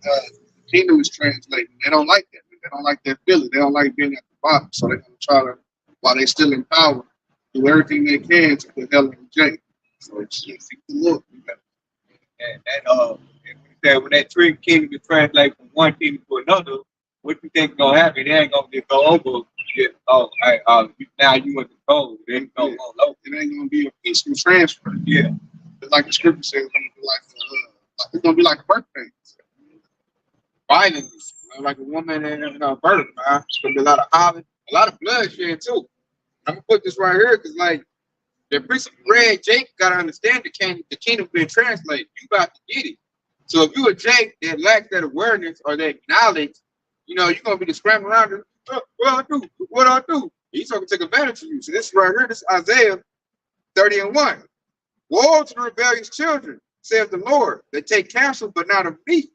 The kingdom is translated. They don't like that. They don't like that feeling. They don't like being at the bottom. So they're going to try to, while they're still in power, do everything they can to put hell in Jacob. So it's just seek the Lord. And when that tree kingdom is translated from one kingdom to another, what you think is gonna happen? It ain't gonna just go over. Now you in control. It ain't gonna go low. It ain't gonna be a peaceful transfer. Yeah. It's like the scripture says, it's gonna be like a birth pain. Violence, like a woman in a birth, man. It's gonna be a lot of hollering, a lot of bloodshed too. I'm gonna put this right here because, like, the priest read Jake gotta understand the kingdom being translated. You about to get it. So if you a Jake that lacks that awareness or that knowledge, you know, you're gonna be scrambling around. What I do? He's gonna take advantage of you. So this right here, this Isaiah 30:1. Woe to the rebellious children, saith the Lord, that take counsel but not of me,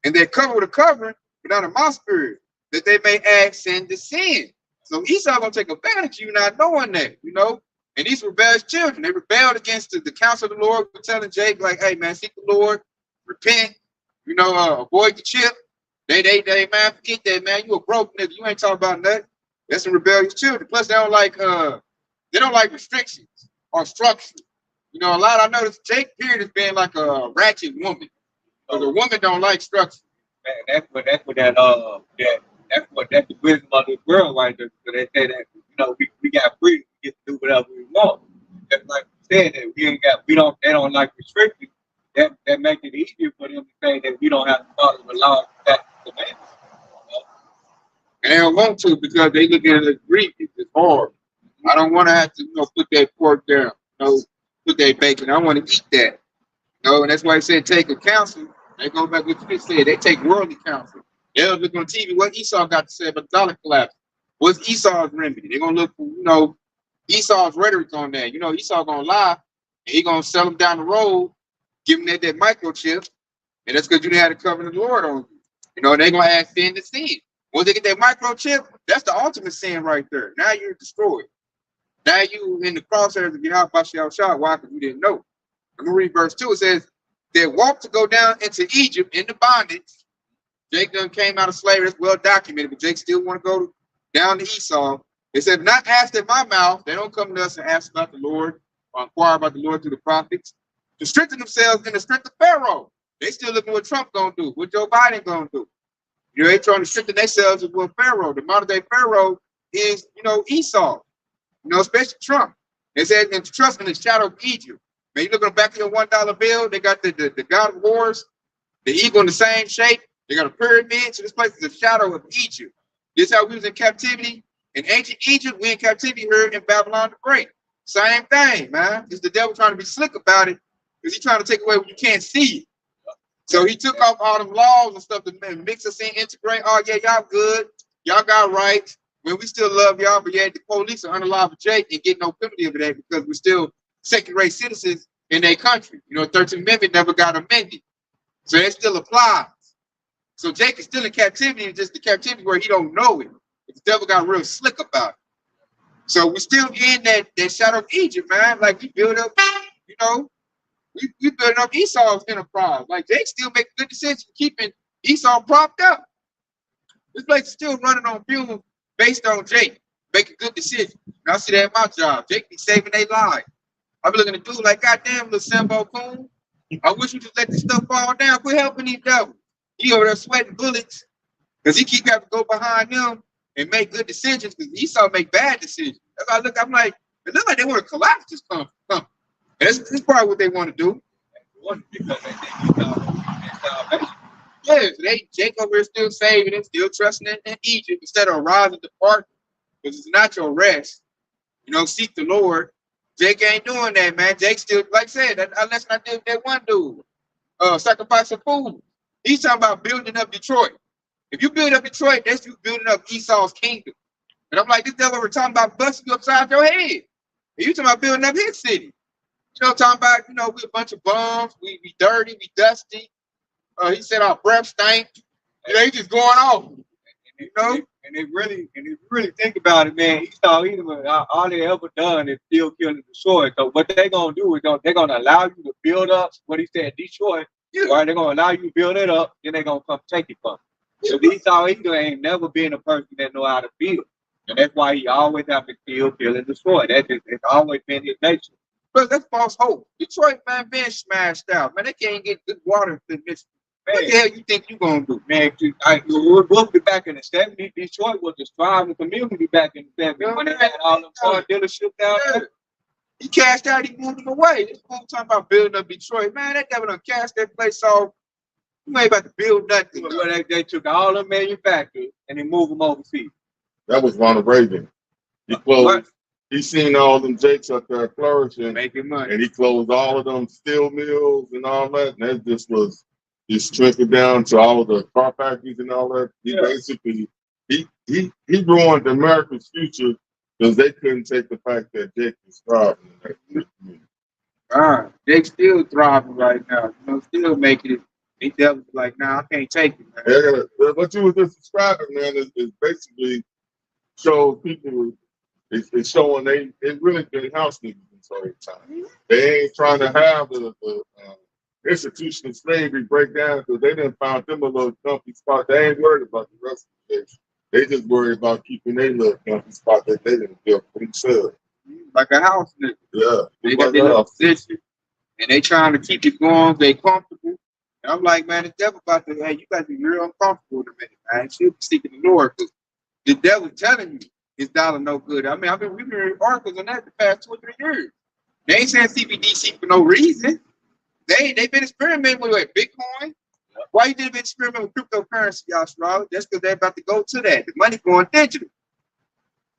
and they cover with a covering but not of my spirit, that they may add sin to sin. So Esau gonna take advantage of you not knowing that, you know. And these rebellious children, they rebelled against the counsel of the Lord, telling Jake, like, hey man, seek the Lord, repent, you know, avoid the chip. They man, forget that, man. You a broke nigga. You ain't talking about nothing. That's some rebellious children. Plus, they don't like restrictions or structure. You know, I noticed Jake period has been like a ratchet woman. Because a woman don't like structure. Man, that's the wisdom of this world right there. So they say that, you know, we got freedom to get to do whatever we want. Just like you said, that they don't like restrictions. That makes it easier for them to say that we don't have to follow the law that commandments. And they don't want to because they look at it as grievous. It's hard. I don't want to have to, put that pork down, put that bacon. I want to eat that. No, and that's why he said take a counsel. They go back with what they said. They take worldly counsel. They'll look on TV what Esau got to say about the dollar collapse. What's Esau's remedy? They're gonna look for, Esau's rhetoric on that. Esau gonna lie and he gonna sell them down the road, give them that microchip, and that's because you didn't have the covenant of the Lord on you. They're gonna add sin to sin. Once they get that microchip, that's the ultimate sin right there. Now you're destroyed. Now you in the crosshairs of Yahweh Shah. Why? Because you didn't know. I'm gonna read verse 2. It says, they walked to go down into Egypt into bondage. Jake done came out of slavery. It's well documented, but Jake still want to go down to Esau. They said, not asked in my mouth. They don't come to us and ask about the Lord or inquire about the Lord through the prophets. To strengthen themselves in the strength of Pharaoh. They still looking what Trump gonna do, what Joe Biden gonna do. They trying to strengthen themselves with Pharaoh. The modern day Pharaoh is, Esau. Especially Trump. They said, and trust in the shadow of Egypt. Man, you look on the back of your $1 bill, they got the God of Wars, the eagle in the same shape. They got a pyramid. So this place is a shadow of Egypt. This is how we was in captivity. In ancient Egypt, we in captivity here in Babylon the Great. Same thing, man. It's the devil trying to be slick about it because he's trying to take away what you can't see. So he took off all them laws and stuff to mix us in, integrate. Oh, yeah, y'all good. Y'all got rights. When we still love y'all, but yet the police are unalive Jake and get no penalty of that because we're still second-rate citizens in their country. 13th Amendment never got amended. So that still applies. So Jake is still in captivity, it's just the captivity where he don't know it. The devil got real slick about it. So we're still in that shadow of Egypt, man. Like we build up, we building up Esau's enterprise. Like Jake still making good decisions, keeping Esau propped up. This place is still running on fuel based on Jake, making good decisions. And I see that at my job. Jake be saving their lives. I be looking at dude like, goddamn, little Sambo coon. I wish you just let this stuff fall down. Quit helping these devils. He over there sweating bullets because he keep having to go behind them and make good decisions because Esau make bad decisions. As I look, I'm like, it looks like they want to collapse this company. And that's probably what they want to do. Because they think salvation. Yeah, so Jake over here still saving it, still trusting in Egypt instead of rising to part because it's not your rest. Seek the Lord. Jake ain't doing that, man. Jake still, like I said, unless I did that one dude, sacrifice of food. He's talking about building up Detroit. If you build up Detroit, that's you building up Esau's kingdom. And I'm like, this devil we're talking about busting you upside your head. And you talking about building up his city. Talking about, we a bunch of bums, we dirty, we dusty. He said our breath stank. He just going off. And if you really think about it, man, Esau, all they ever done is still kill and destroy. So what they're gonna do is they're gonna allow you to build up what he said, destroy. Yeah. Right? They're gonna allow you to build it up, then they're gonna come take it from you. So Esau ain't never been a person that know how to build. And that's why he always have to kill and destroy. It's always been his nature. But that's false hope. Detroit, man, been smashed out. Man, they can't get good water to this. Man, what the hell you think you gonna do? Man, we'll be back in the 70s. Detroit was a thriving community back in the 70s. When they had all the car dealerships down there. He cashed out, he moved him away. This fool talking about building up Detroit. Man, that devil done cashed that place off. You ain't about to build nothing. Well, they took all the manufacturers and they moved them overseas. That was Ronald Reagan. He closed. He seen all them Jakes up there flourishing, making money, and he closed all of them steel mills and all that. And that just was just trickled down to all of the car factories and all that. He basically he ruined America's future because they couldn't take the fact that Jake was thriving in that community. Jake's still thriving right now. Still making it. He devils like, nah, I can't take it, man. Yeah, what you were just describing, man, is basically show people. It's showing they really been house niggas in certain time. They ain't trying to have the institution of slavery break down because they didn't find them a little comfy spot. They ain't worried about the rest of the nation. They just worried about keeping their little comfy spot that they didn't build for themselves. Like a house nigga. Yeah. They got their little position and they trying to keep it going. They comfortable. And I'm like, man, the devil about to, hey, you got to be real uncomfortable in a minute, man. She'll be seeking the Lord because the devil telling you his dollar no good. I mean, we've been reading articles on that the past 2 or 3 years. They ain't saying CBDC for no reason. They've been experimenting with Bitcoin. Why you didn't experiment with cryptocurrency, y'all? That's because they're about to go to that. The money going digital.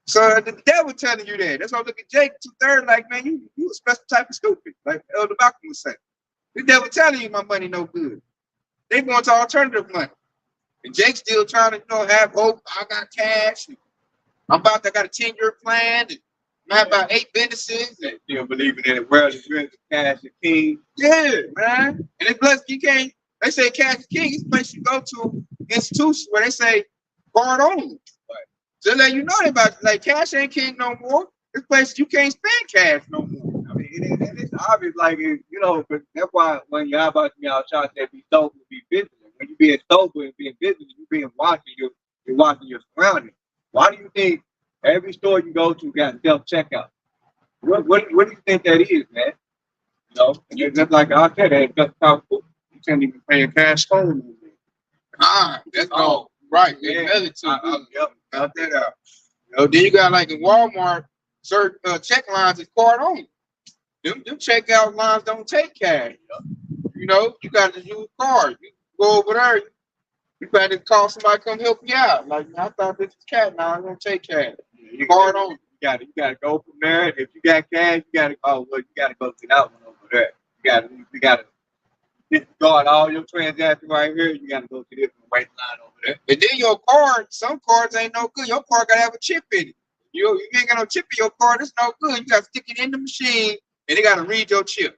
So the devil telling you that. That's why I look at Jake 2/3 like, man, you a special type of stupid, like Elder Malcolm was saying. The devil telling you my money no good. They going to alternative money. And Jake's still trying to, have hope. I got cash. I got a 10-year plan. And I have about 8 businesses. They still believing in the world is rich, cash is king. Yeah, man. And it's blessed you can't. They say cash is king. It's a place you go to, institutions where they say card only. Right. So let you know about like cash ain't king no more. This place you can't spend cash no more. I mean, it's obvious, like, but that's why when y'all about y'all trying to be sober, be vigilant. When you being sober and being vigilant, you being watching you're watching your surroundings. Why do you think every store you go to got self checkout? What do you think that is, man? And it's just like I said, it's just you can't even pay a cash phone. That's all right. Yeah. Yep, got that out. Then you got like in Walmart, certain check lines is card only. Them checkout lines don't take cash. You got to use card. You go over there, you got to call somebody come help you out. Like, I thought this was cash. Now I'm gonna take cash. You Card only. You gotta go from there. If you got cash, you gotta go to that one over there. You gotta guard all your transactions right here. You gotta go to this white line over there. And then your card, some cards ain't no good. Your card gotta have a chip in it. You ain't got no chip in your card, it's no good. You gotta stick it in the machine and they gotta read your chip.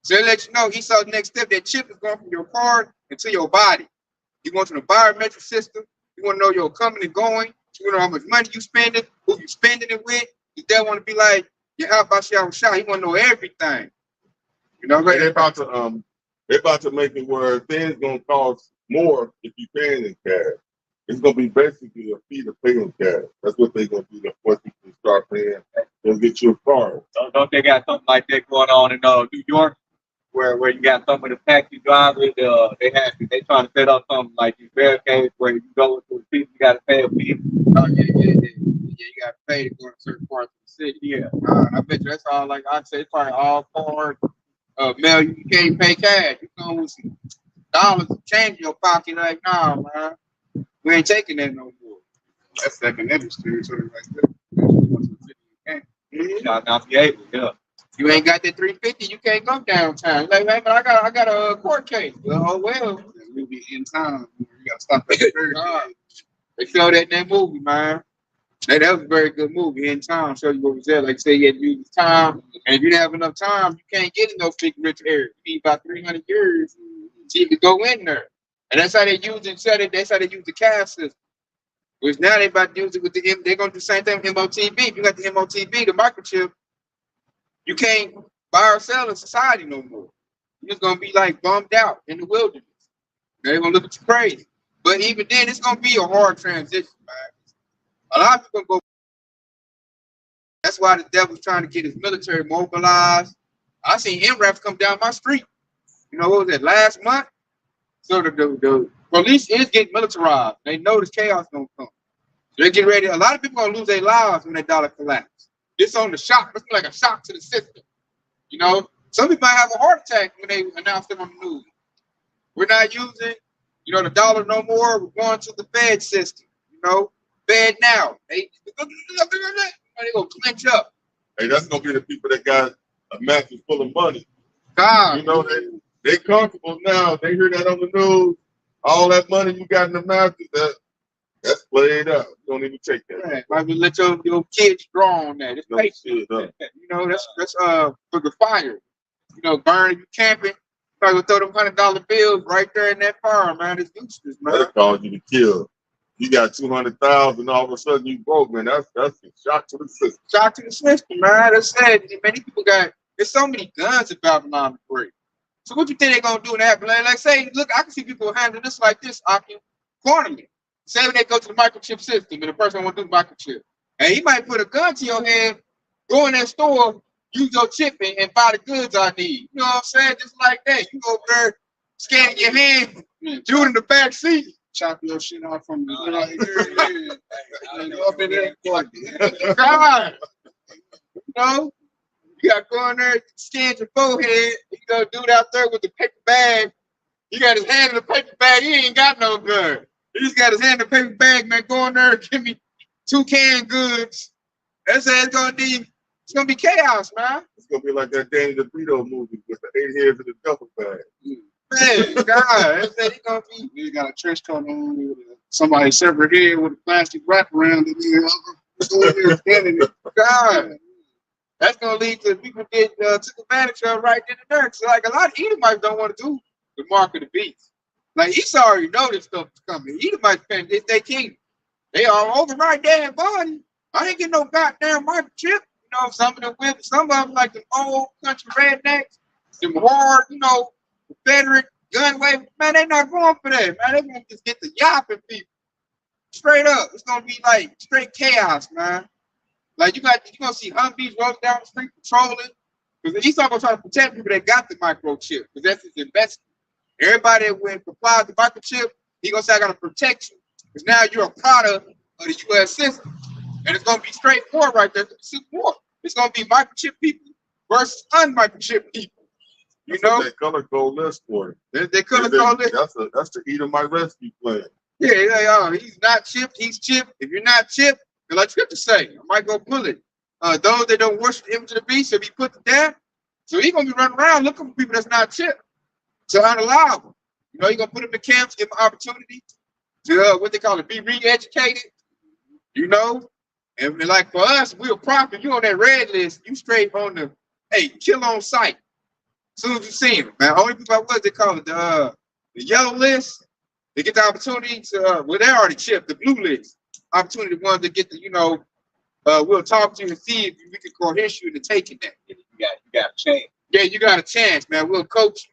So they let you know he saw the next step. That chip is going from your card into your body. You going to the biometric system. You want to know your coming and going. You want to know how much money you spending, who you spending it with. You don't want to be like, yeah, how about shot? He want to know everything. They're about to make it where things gonna cost more if you paying in cash. It's gonna be basically a fee to pay in cash. That's what they're gonna do once people start paying. They'll get you a card. Don't they got something like that going on in New York? Where you got some of the taxi drivers, they trying to set up something like these barricades where you go into the city, you got to pay a fee. Oh yeah, you got to pay to go to certain parts of the city. Yeah, I bet you that's all. Like I'd say, probably all card, mail. You can't pay cash. You come with some dollars to change in your pocket. Like, nah, man, we ain't taking that no more. That's secondary territory right there. You not be able, yeah. You ain't got that 350, you can't go downtown. Like, hey, but I got a court case. Well, We'll be in town. You gotta stop at the they show that in that movie, man. That was a very good movie. In town, show you what was there. Like say you had to use time, and if you didn't have enough time, you can't get in no big rich area. You need about 300 years so you can go in there. And that's how they use it. That's how they use the cash system. Which now they about to use it with the they're gonna do the same thing with MOTB. If you got the MOTB, the microchip. You can't buy or sell in society no more. You're just gonna be like bummed out in the wilderness. They're gonna look at you crazy. But even then, it's gonna be a hard transition, man. A lot of people go. That's why the devil's trying to get his military mobilized. I seen MRAPs come down my street. What was that last month? So the police is getting militarized. They know this chaos gonna come. So they get ready. A lot of people gonna lose their lives when that dollar collapse. It's on the shock. It's like a shock to the system. Some people might have a heart attack when they announce it on the news. We're not using, the dollar no more. We're going to the Fed system. Fed now. They gonna clinch up. Hey, that's gonna be the people that got a mattress full of money. God, they comfortable now. They hear that on the news. All that money you got in the mattress, that's played out. You don't even take that. Right. Might be let your kids draw on that. It's patient. That's for the fire. Burn you camping. Probably throw them $100 bills right there in that fire, man. It's useless, man. They're calling you to kill. You got 200,000, all of a sudden you broke, man. That's a shock to the system. Shock to the system, man. That's sad. Many people there's so many guns in Babylon to break. So what you think they're gonna do in that? Like say, look, I can see people handle this like this, cornerly. Say when they go to the microchip system and the person want to do the microchip. And he might put a gun to your head, go in that store, use your chip and buy the goods I need. You know what I'm saying? Just like that. You go over there, scanning your hand, dude in the back seat. Chop your shit off from the up in there. God. You got to go in there, scan your forehead. You go dude out there with the paper bag. He got his hand in the paper bag. He ain't got no gun. He just got his hand in the paper bag, man. Go in there, give me 2 canned goods. That's how it's gonna need It's gonna be chaos, man. It's gonna be like that Danny DeVito movie with the 8 heads in the duffel bag. Man, God, it's gonna be. You got a trench coat on with somebody severed head with a plastic wrap around it. God, that's gonna lead to people get took advantage of right then and there. So like a lot of Edomites don't want to do the mark of the beast. Like Esau already know this stuff is coming. Edomites paying this their kingdom. They are over right there in body. I ain't getting no goddamn microchip. You know, some of them women, some of them like the old country rednecks, them hard, you know, Confederate gun wave. Man, they not going for that. Man, they gonna just get the yapping people. Straight up, it's gonna be like straight chaos, man. Like you gonna see Humvees rolling down the street patrolling. Because Esau gonna try to protect people that got the microchip, because that's his investment. Everybody that went comply with the microchip, he gonna say I gotta protect you. Because now you're a product of the US system. And it's gonna be straight war right there. It's war. It's gonna be microchip people versus unmicrochip people. You That's know? what that color code list for. They could have called it. That's the Edomite rescue plan. Yeah, he's not chipped, he's chipped. If you're not chipped, then like Scripture say, I might go pull it. Those that don't worship the image of the beast shall be put to death. So he's gonna be running around looking for people that's not chipped. To unallow them. You know, you're gonna put them in camps, give them opportunity to what they call it, be re-educated. You know? And like for us, we're profit. You on that red list, you straight on the kill on sight. As soon as you see him, man. Only people what they call it, the yellow list, they get the opportunity to they already chipped, the blue list. Opportunity the ones that get the, you know, we'll talk to you and see if we can coerce you into taking that. You got a chance. Yeah, you got a chance, man. We'll coach you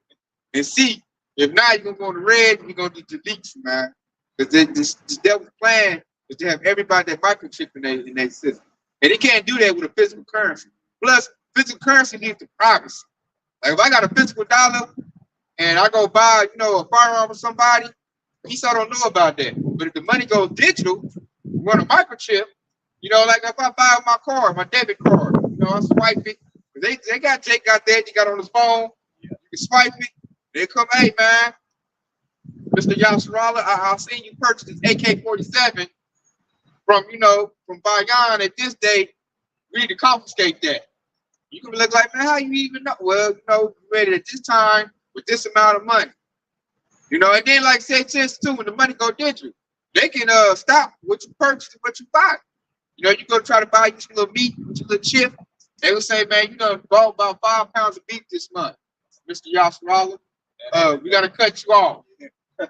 and see. If not, you're gonna go to red, you're gonna delete you, man. Because this devil's plan is to have everybody that microchip in their system. And they can't do that with a physical currency. Plus, physical currency needs the privacy. Like if I got a physical dollar and I go buy, you know, a firearm with somebody, Esau don't know about that. But if the money goes digital, you want a microchip, you know, like if I buy my card, my debit card, you know, I swipe it. They got Jake got that, he got on his phone, you can swipe it, they come, hey man, Mr. Yasserala, I'll see you purchase this AK-47 from Bayan at this date, we need to confiscate that. You can look like, man, how you even know? Well, you know, you ready at this time with this amount of money. You know, and then like say since too, when the money go digital, they can stop what you purchase and what you buy. You know, you go try to buy you some little meat, your little chip. They will say, man, you know, bought about 5 pounds of beef this month, Mr. Yasserala. We gotta cut you off.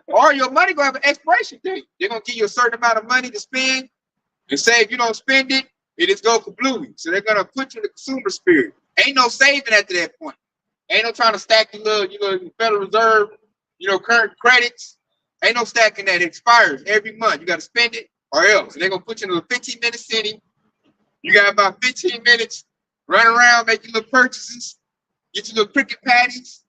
Or your money gonna have an expiration date. They're gonna give you a certain amount of money to spend, and say if you don't spend it, it is go kablooey. So they're gonna put you in the consumer spirit. Ain't no saving after that point. Ain't no trying to stack your little Federal Reserve, current credits. Ain't no stacking that. It expires every month. You gotta spend it or else. And they're gonna put you in a 15-minute city. You got about 15 minutes, run around, make your little purchases, get your little cricket patties.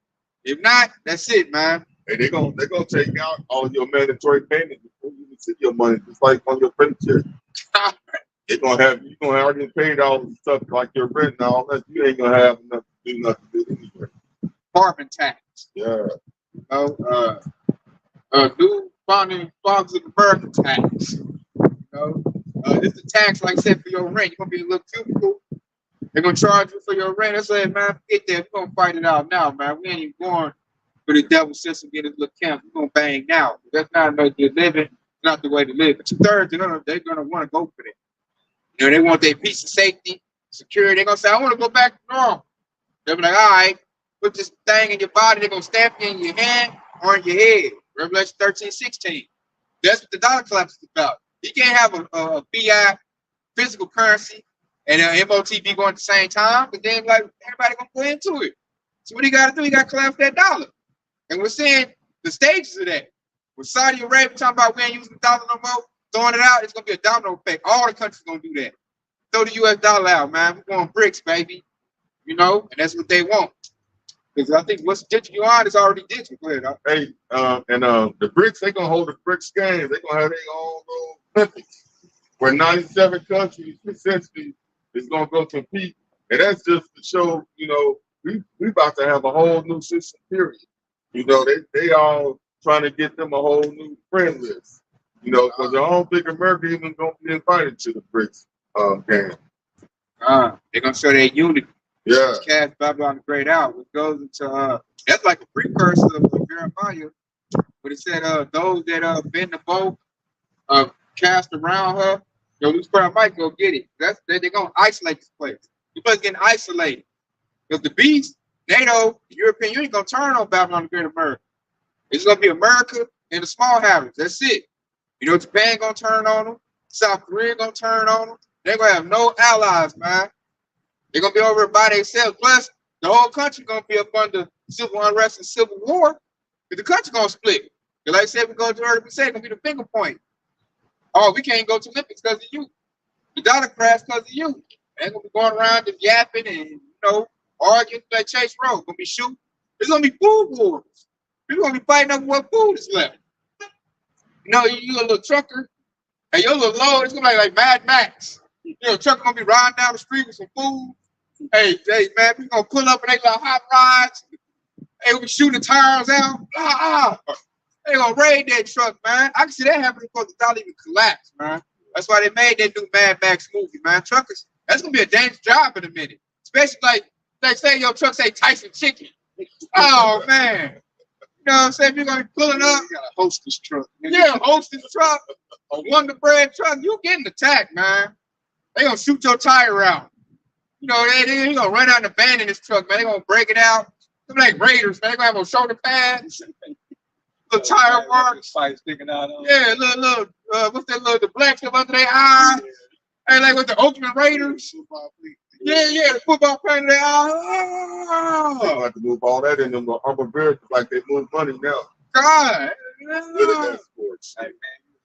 If not, that's it, man. Hey, they're gonna take out all your mandatory payments before you even see your money, just like on your credit check. You're gonna already paid all the stuff like your rent and all that. You ain't gonna have enough to do nothing to do anyway. Carbon tax. Yeah. New founding fathers of American tax. This is a tax, like I said, for your rent. You're gonna be a little cubicle. They're gonna charge you for your rent. I said, man, forget that. We're gonna fight it out now, man. We ain't even going for the devil system, get his little camp. We're gonna bang now. That's not the way to live. It's not the way to live. But 2/3, they're gonna want to go for that. They want their peace and safety, security. They're gonna say, I want to go back to normal. They'll be like, all right, put this thing in your body. They're gonna stamp you in your hand or in your head. Revelation 13:16. That's what the dollar collapse is about. You can't have a BI physical currency and an MOTB going at the same time, but then like everybody gonna go into it. So what he got to do? He got to collapse that dollar. And we're seeing the stages of that. With Saudi Arabia talking about we ain't using the dollar no more, throwing it out, it's gonna be a domino effect. All the countries gonna do that. Throw the US dollar out, man. We're going BRICS, baby. And that's what they want. Because I think what's digital yuan is already digital. Go ahead. Hey, the BRICS, they're gonna hold the BRICS games. They're gonna have their own little Olympics where 97 countries essentially is gonna go compete. And that's just to show, we about to have a whole new system, period. They all trying to get them a whole new friend list. Because I don't think America even gonna be invited to the BRICS game. They're gonna show their unity. Yeah. Cast Babylon the Great out, which goes into that's like a precursor of Jeremiah, but it said those that bend the bow cast around her, yo, this prayer might go get it. They're gonna isolate this place. You place getting isolated. Because the beast, NATO, the European Union gonna turn on Babylon the Great America. It's gonna be America and the small havens. That's it. You know, Japan gonna turn on them, South Korea gonna turn on them. They're gonna have no allies, man. They're gonna be over by themselves. Plus, the whole country gonna be up under civil unrest and civil war. Because the country gonna split. Because like I said, we go to early, we say it's gonna be the finger point. Oh, we can't go to Olympics because of you. The dollar crash because of you. They're gonna be going around and yapping and arguing like Chase Road. Gonna be shooting. There's gonna be food wars. People gonna be fighting over what food is left. You a little trucker, and your little load, it's gonna be like Mad Max. Trucker gonna be riding down the street with some food. Hey, man, we gonna pull up and they little hot rods. They gonna be shooting the tires out. They gonna raid that truck, man. I can see that happening because the dollar even collapsed, man. That's why they made that new Mad Max movie, man. Truckers, that's gonna be a dangerous job in a minute. Especially like they say your truck say Tyson Chicken. Oh man. You know what I'm saying? You're gonna be pulling up. You gotta host this truck. Yeah, hostess truck, a Wonder Bread truck. You getting attacked, man. They gonna shoot your tire out. They gonna run out and abandon this truck, man. They gonna break it out. They're like Raiders, man. They gonna have on shoulder pads, little tire marks, Fight sticking out on. yeah, little what's that little the black stuff under their eye? Hey, like with the Oakland Raiders. Yeah, the football paint in their eye. They gonna have to move all that in them armor bearers like they move money now. God. Look at that sports. Hey, man,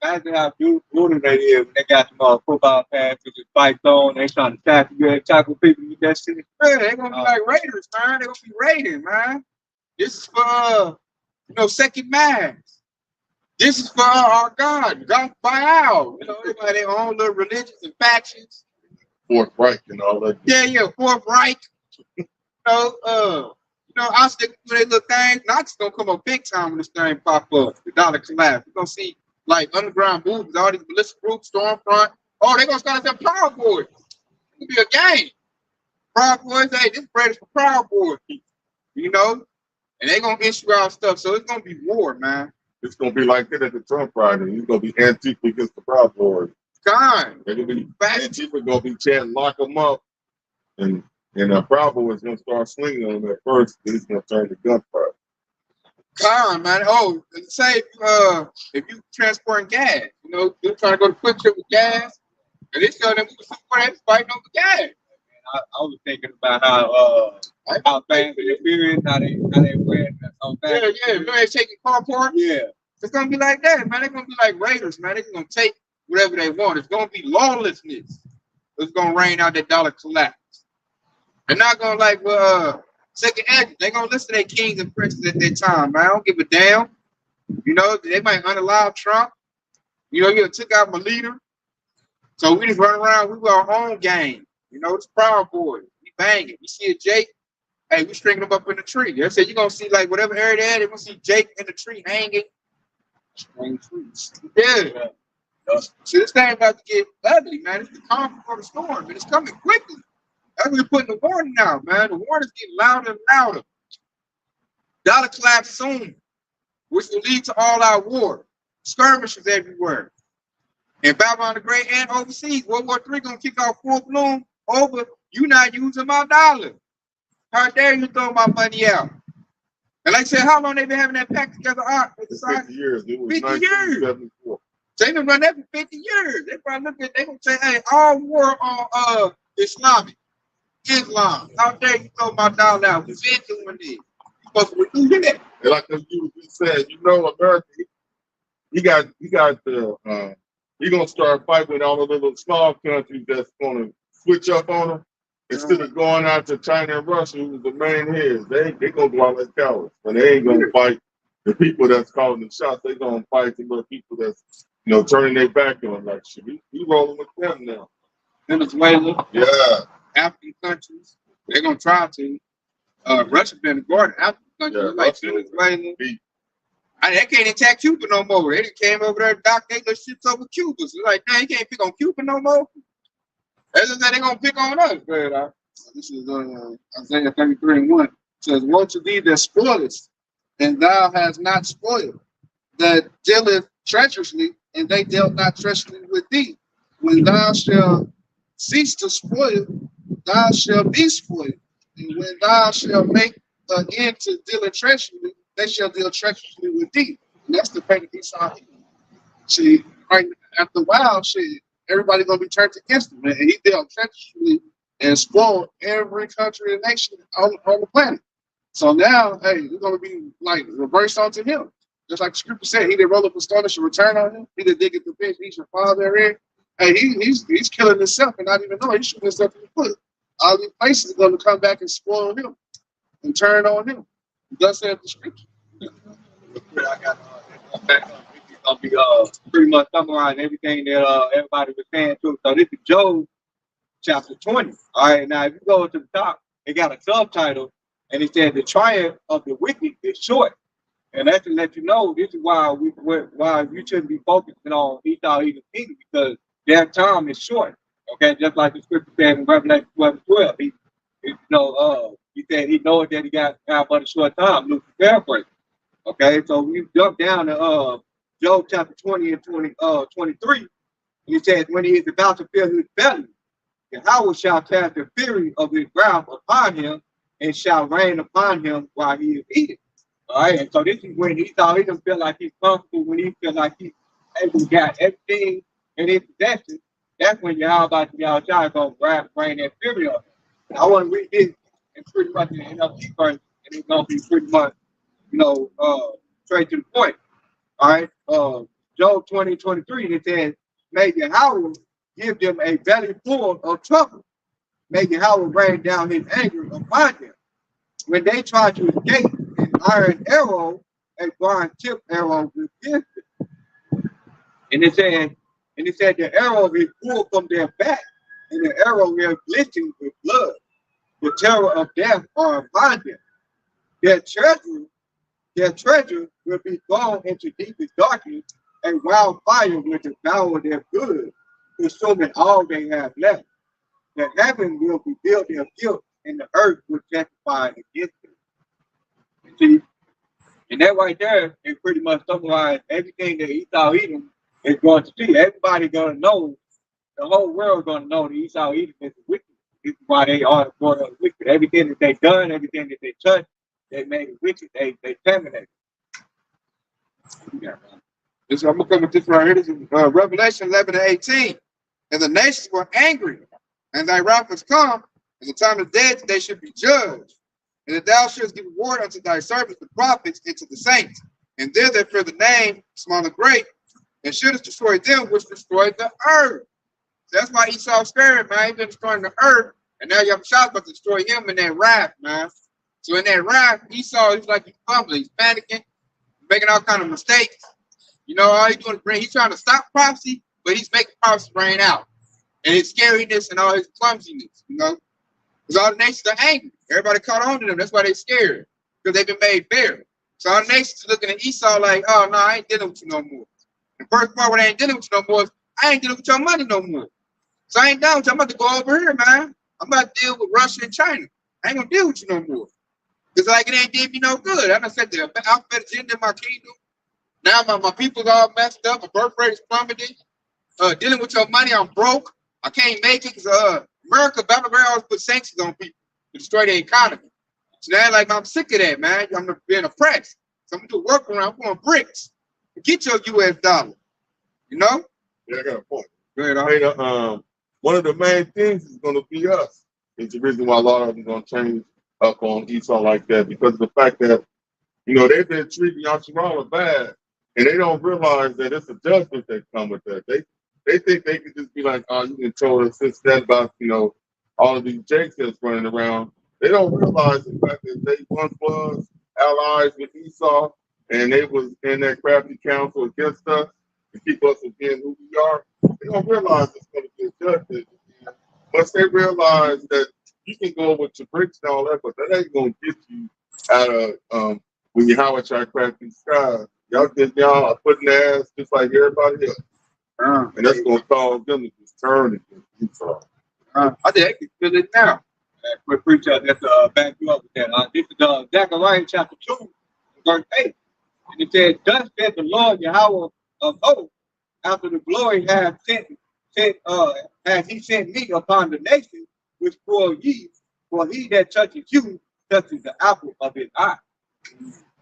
imagine how brutal they is when they got them football pads with the fights on. They trying to tackle you and tackle people with that shit. Yeah, they're gonna be like Raiders, man. They're gonna be raiding, man. This is for second mass. This is for our God, God Baal. They got their own little religions and factions. Fourth Reich and all that. Yeah, Fourth Reich. I stick to their little thing. Nazis gonna come up big time when this thing pop up. The dollar collapse. We're gonna see like underground movements, all these ballistic groups, Stormfront. Oh, they're gonna start them Proud Boys. It's gonna be a game. Proud Boys, hey, this bread is for Proud Boys. And they're gonna issue out stuff. So it's gonna be war, man. It's gonna be like that at the Trump rally. It's gonna be Antifa against the Proud Boys. God. They're gonna be Antifa gonna be chanting, lock them up, and Proud Boys gonna start swinging on them at first. Then it's gonna turn to gunfire. God, man. Oh, say if you transporting gas, you're trying to go to Quick Trip with gas, and they tell them we fighting over gas. I was thinking about how Fast and the Furious, how they win on Fast. Yeah. They're taking carport. Yeah. It's gonna be like that, man. They're gonna be like Raiders, man. They're gonna take whatever they want. It's gonna be lawlessness. It's gonna rain out that dollar collapse. They're not gonna second act. They're gonna listen to their kings and princes at that time, man. I don't give a damn. They might unalive Trump. You took out my leader. So we just run around, we got our own game. It's Proud Boys. We banging. You see a Jake, hey, we stringing them up in the tree. They said you're gonna see like whatever area they're at, they're gonna see Jake in the tree hanging. Yeah. So this thing about to get ugly, man. It's the calm before the storm, and it's coming quickly. That's what we're putting the warning out, man. The warning's getting louder and louder. Dollar collapse soon, which will lead to all out war. Skirmishes everywhere. And Babylon the Great and overseas. World War III gonna kick off full bloom over you not using my dollar. How dare you throw my money out? And like I said, how long they been having that pact together? 50 years. It was 50 years. 1974. They been running that for 50 years. They probably look at, they gonna say, hey, all war on Islam. How dare you throw my dollar out? We've been doing this. You're supposed to do that. And like you said, America, you got the you're gonna start fighting with all the little small countries that's gonna switch up on them. Instead of going out to China and Russia, who's the main heads, they gonna go out like cowards. And they ain't gonna fight the people that's calling the shots. They gonna fight the little people that's turning their back on like shit. We rolling with them now. Venezuela, Yeah. African countries, they're gonna try to. Russia been guarding African countries like Venezuela. They can't attack Cuba no more. They just came over there and docked their little shits over Cuba. So like, man, you can't pick on Cuba no more. They just say they're gonna pick on us, man. This is Isaiah 33:1. It says, "Woe to thee that spoilest, and thou hast not spoiled, that dealeth treacherously, and they dealt not treacherously with thee. When thou shalt cease to spoil, thou shalt be spoiled. And when thou shalt make an end to dealing treacherously, they shall deal treacherously with thee." And that's the fate of Esau. See, right after a while, shit, everybody gonna be turned against him, man. And he dealt treacherously and spoiled every country and nation on the planet. So now, hey, it's gonna be like reversed onto him. Just like the scripture said, he that roll up a stone should return on him. He that diggeth the pit, he should fall therein. Hey, he's killing himself and not even know he's shooting himself in the foot. All these places are gonna come back and spoil him and turn on him. Thus saith the scripture. I got it's gonna be pretty much summarizing everything that everybody was saying too. So this is Job chapter 20. All right, now if you go to the top, it got a subtitle, and it said the triumph of the wicked is short. And that's to let you know this is why you shouldn't be focusing on Esau eating kingdom, because their time is short. Okay, just like the scripture said in Revelation 12. He said he knows that he got but a short time. Luke paraphrase. Okay, so we jump down to Job chapter 20 and 23. He says, when he is about to fill his belly, Yahweh shall cast the fury of his wrath upon him and shall rain upon him while he is eating. All right, and so this is when he doesn't feel like he's comfortable, when he feel like he's got everything in his possession. That's when Yahweh shall go rain that fury on him. I want to read this and pretty much in the NLT version, and it's gonna be pretty much, straight to the point. All right, Job 20:23, it says, "May Yahweh give them a belly full of trouble. May Yahweh rain down his anger upon them. When they try to escape, an iron arrow, a bronze tip arrow will pierce them." And it said the arrow is pulled from their back, and the arrow is glistening with blood. The terror of death are upon them. Their treasure will be thrown into deepest darkness, and wildfire will devour their goods, consuming all they have left. The heaven will reveal their guilt, and the earth will testify against them. You see? And that right there, it pretty much summarizes everything that Esau Edom is going to see. Everybody gonna know, the whole world gonna know that Esau Edom is wicked. This is why they are the wicked. Everything that they done, everything that they touched, they made it wicked. They terminated. Yeah, This I'm gonna come with this right here. This is Revelation 11:18. And the nations were angry, and thy wrath is come, and the time of death they should be judged. And that thou shouldst give reward unto thy servants, the prophets, and to the saints, and them that fear the name, small and great, and shouldst destroy them which destroyed the earth. That's why Esau's scared, man. He's been destroying the earth, and now Yahweh about to destroy him in that wrath, man. So in that wrath, Esau, he's like he's fumbling, he's panicking, making all kind of mistakes. All he's doing is he's trying to stop prophecy, but he's making prophecy rain out. And his scariness and all his clumsiness, because all the nations are angry. Everybody caught on to them. That's why they're scared, because they've been made bare. So all the nations are looking at Esau like, oh, no, I ain't dealing with you no more. The first part when I ain't dealing with you no more is I ain't dealing with your money no more. So I ain't down with you. I'm about to go over here, man. I'm about to deal with Russia and China. I ain't going to deal with you no more. Because like it ain't did me no good. I done set the alphabet agenda in my kingdom. Now my people's all messed up. My birth rate is plummeting. Dealing with your money, I'm broke. I can't make it because America, Babylon always put sanctions on people to destroy the economy. So now, like, I'm sick of that, man. I'm being oppressed. So I'm going to do a workaround. I'm going bricks. Get your U.S. dollar. Yeah, I got a point. Good, Hey, one of the main things is going to be us. It's the reason why a lot of them going to change up on Esau like that, because of the fact that, they've been treating Yahshua bad, and they don't realize that it's a judgment that come with that. They think they can just be like, oh, you can tell us since that about, all of these jakes that's running around. They don't realize the fact that they once was allies with Esau, and they was in that crafty council against us to keep us from being who we are. They don't realize it's going to be a judgment. Once they realize that you can go with your bricks and all that, but that ain't going to get you out of when you Howard try to crack these skies. Y'all are putting their ass just like everybody else. And that's going to cause them to just turn against Esau. I think they can feel it now. Quick preacher, let's back you up with that. This is Zechariah chapter 2, verse 8. And it says, thus said the Lord Yahweh of hosts, after the glory has he sent me upon the nation which spoil ye, for he that touches you touches the apple of his eye.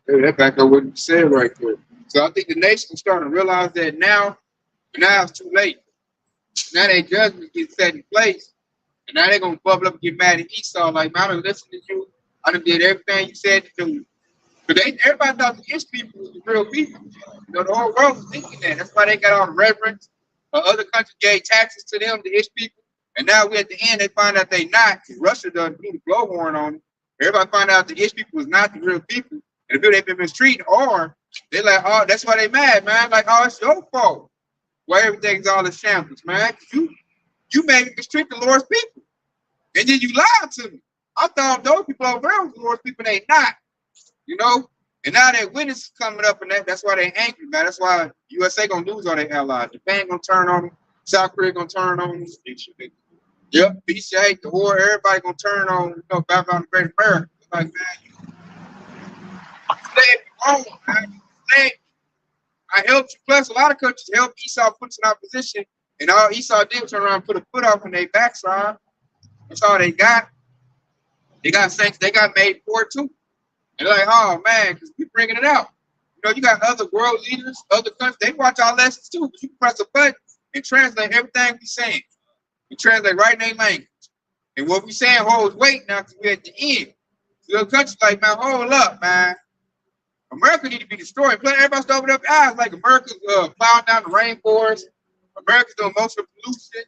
Yeah, that back up what you said right there. So I think the nation's starting to realize that now it's too late. Now their judgment gets set in place. And now they're gonna bubble up and get mad at Esau, like, man, I done listened to you, I done did everything you said to do. But everybody thought the Ish people was the real people. You know, the whole world was thinking that. That's why they got all the reverence. Other countries gave taxes to them, the Ish people. And now we at the end, they find out they not. Russia done blew the blowhorn on them. Everybody find out the Ish people was not the real people. And the people they've been mistreated, or they like, oh, that's why they mad, man. Like, oh, it's your fault. Why everything's all in shambles, man. You made me mistreat the Lord's people. And then you lied to me. I thought those people over there was the Lord's people, they not. You know? And now that witness is coming up, and that's why they angry, man. That's why USA gonna lose all their allies. Japan gonna turn on them. South Korea gonna turn on them. Yep, PCA, the war, everybody gonna turn on, you know, Babylon the Great America. It's like, man, you said wrong, man. You said I helped you. Plus, a lot of countries helped Esau put us in our position, and all Esau did was turn around and put a foot off on their backside. That's all they got. They got saints. They got made for it too. And they're like, oh man, because we bringing it out. You know, you got other world leaders, other countries. They watch our lessons too. But you press a button and translate everything we saying. We translate right in their language. And what we saying holds weight now because we're at the end. So the country's like, man, hold up, man. America need to be destroyed. Plus, everybody's opening up their eyes like America's plowing down the rainforest. America's doing most of the pollution.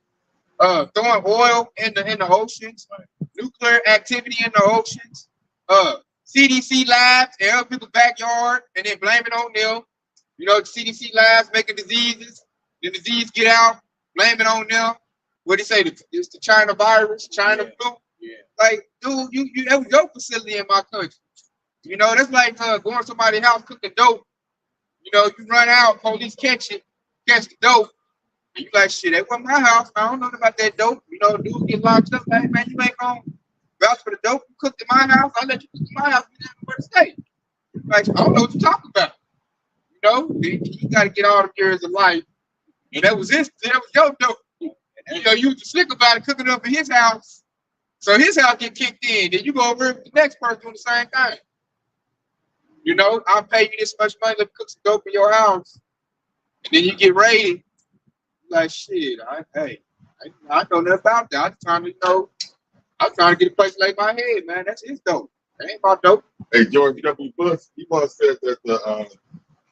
Throwing oil in the oceans, nuclear activity in the oceans, CDC labs in other people's backyard, and then blame it on them. You know, the CDC labs making diseases, the disease get out, blame it on them. What do you say? It's the China virus, China flu. Yeah. Like, dude, you that was your facility in my country. You know, that's like going to somebody's house cooking dope. You know, you run out, police catch the dope. And you like, shit, that wasn't my house. I don't know about that dope. You know, dudes get locked up. Hey, man, you ain't gonna vouch for the dope you cooked in my house. I'll let you cook in my house. You never stay. Like, I don't know what you're talking about. You know, you got to get all the years of life. And that was your dope. You know, you was slick about it, cooking it up in his house. So his house get kicked in. Then you go over to the next person doing the same thing. You know, I'll pay you this much money to cook some dope in your house. And then you get raided. Like, shit, I know nothing about that. I'm trying to get a place to lay my head, man. That's his dope. That ain't my dope. Hey, George W. Bush, he once said that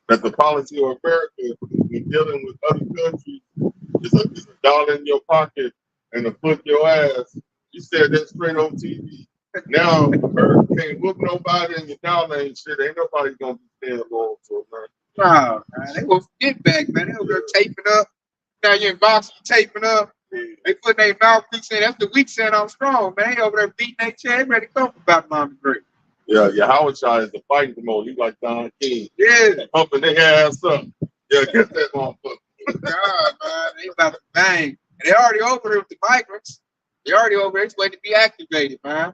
the policy of America when dealing with other countries is a dollar in your pocket and a foot in your ass. You said that straight on TV. Now, America can't whoop nobody and your dollar ain't shit. Ain't nobody gonna be staying loyal to it, man. Nah, man, they won't get back, man. They over there taping up. Now you're in boxing, taping up. They putting their mouthpiece in. That's the weak saying I'm strong, man. They over there beating their chest, ready to come for Babylon the Great. Yeah, Howard Shah is the fighting mode. He like Don King. Yeah. Pumping their ass up. Yeah, get that motherfucker. God, man, they about to bang. And they already over here with the migrants. They already over here. It's waiting to be activated, man.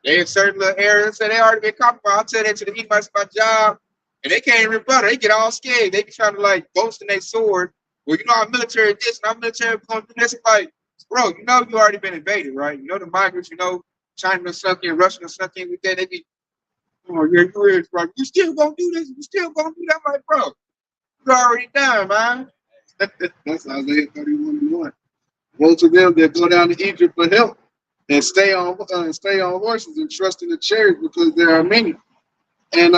They in certain little areas, so they already been compromised. I'll tell that to the Edomites my job, and they can't even rebut. They get all scared. They be trying to like boast in their sword. Well, you know our military this, and our military going to do this. Like, bro, you know you already been invaded, right? You know the migrants. You know China snuck in, Russia snuck in with that. They be, oh yeah, you is right. You still gonna do this? You still gonna do that? I'm like, bro, you already done, man. That's Isaiah 31:1. Most of them that go down to Egypt for help and stay on horses and trust in the chariots because there are many, and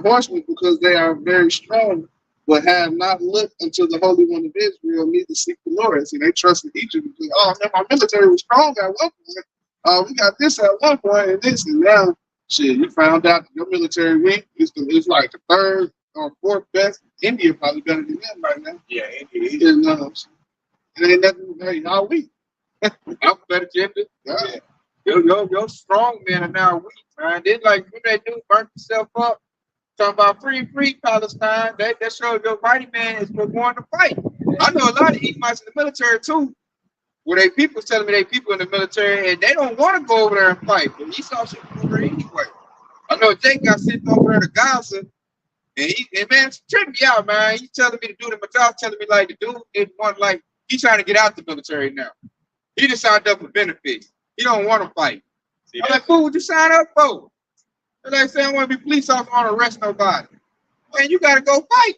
horsemen because they are very strong, but have not looked unto the Holy One of Israel, neither seek the Lord. See, they trust in Egypt because, oh man, my military was strong at one point. We got this at one point and this, and now shit, you found out your military weak. It's like the third or fourth best. India probably better than them right now. Yeah, India. And, it ain't nothing. Hey, y'all weak. I'm better gender. Yeah. Your strong men are now weak, man. They like what they do, burn themselves up. Talking about free Palestine. That shows your mighty man is going to fight. I know a lot of Edomites in the military too. Well, they people telling me they people in the military and they don't want to go over there and fight, but Esau should go over there anyway. I know Jake got sent over there to Gaza, and man, it's tripping me out, man. He's telling me to do the Mattel telling me like the dude didn't want like he's trying to get out the military now. He just signed up for benefits. He don't want to fight. I'm like, fool, what you sign up for? They're like saying I want to be police officer, I don't arrest nobody. Man, you gotta go fight.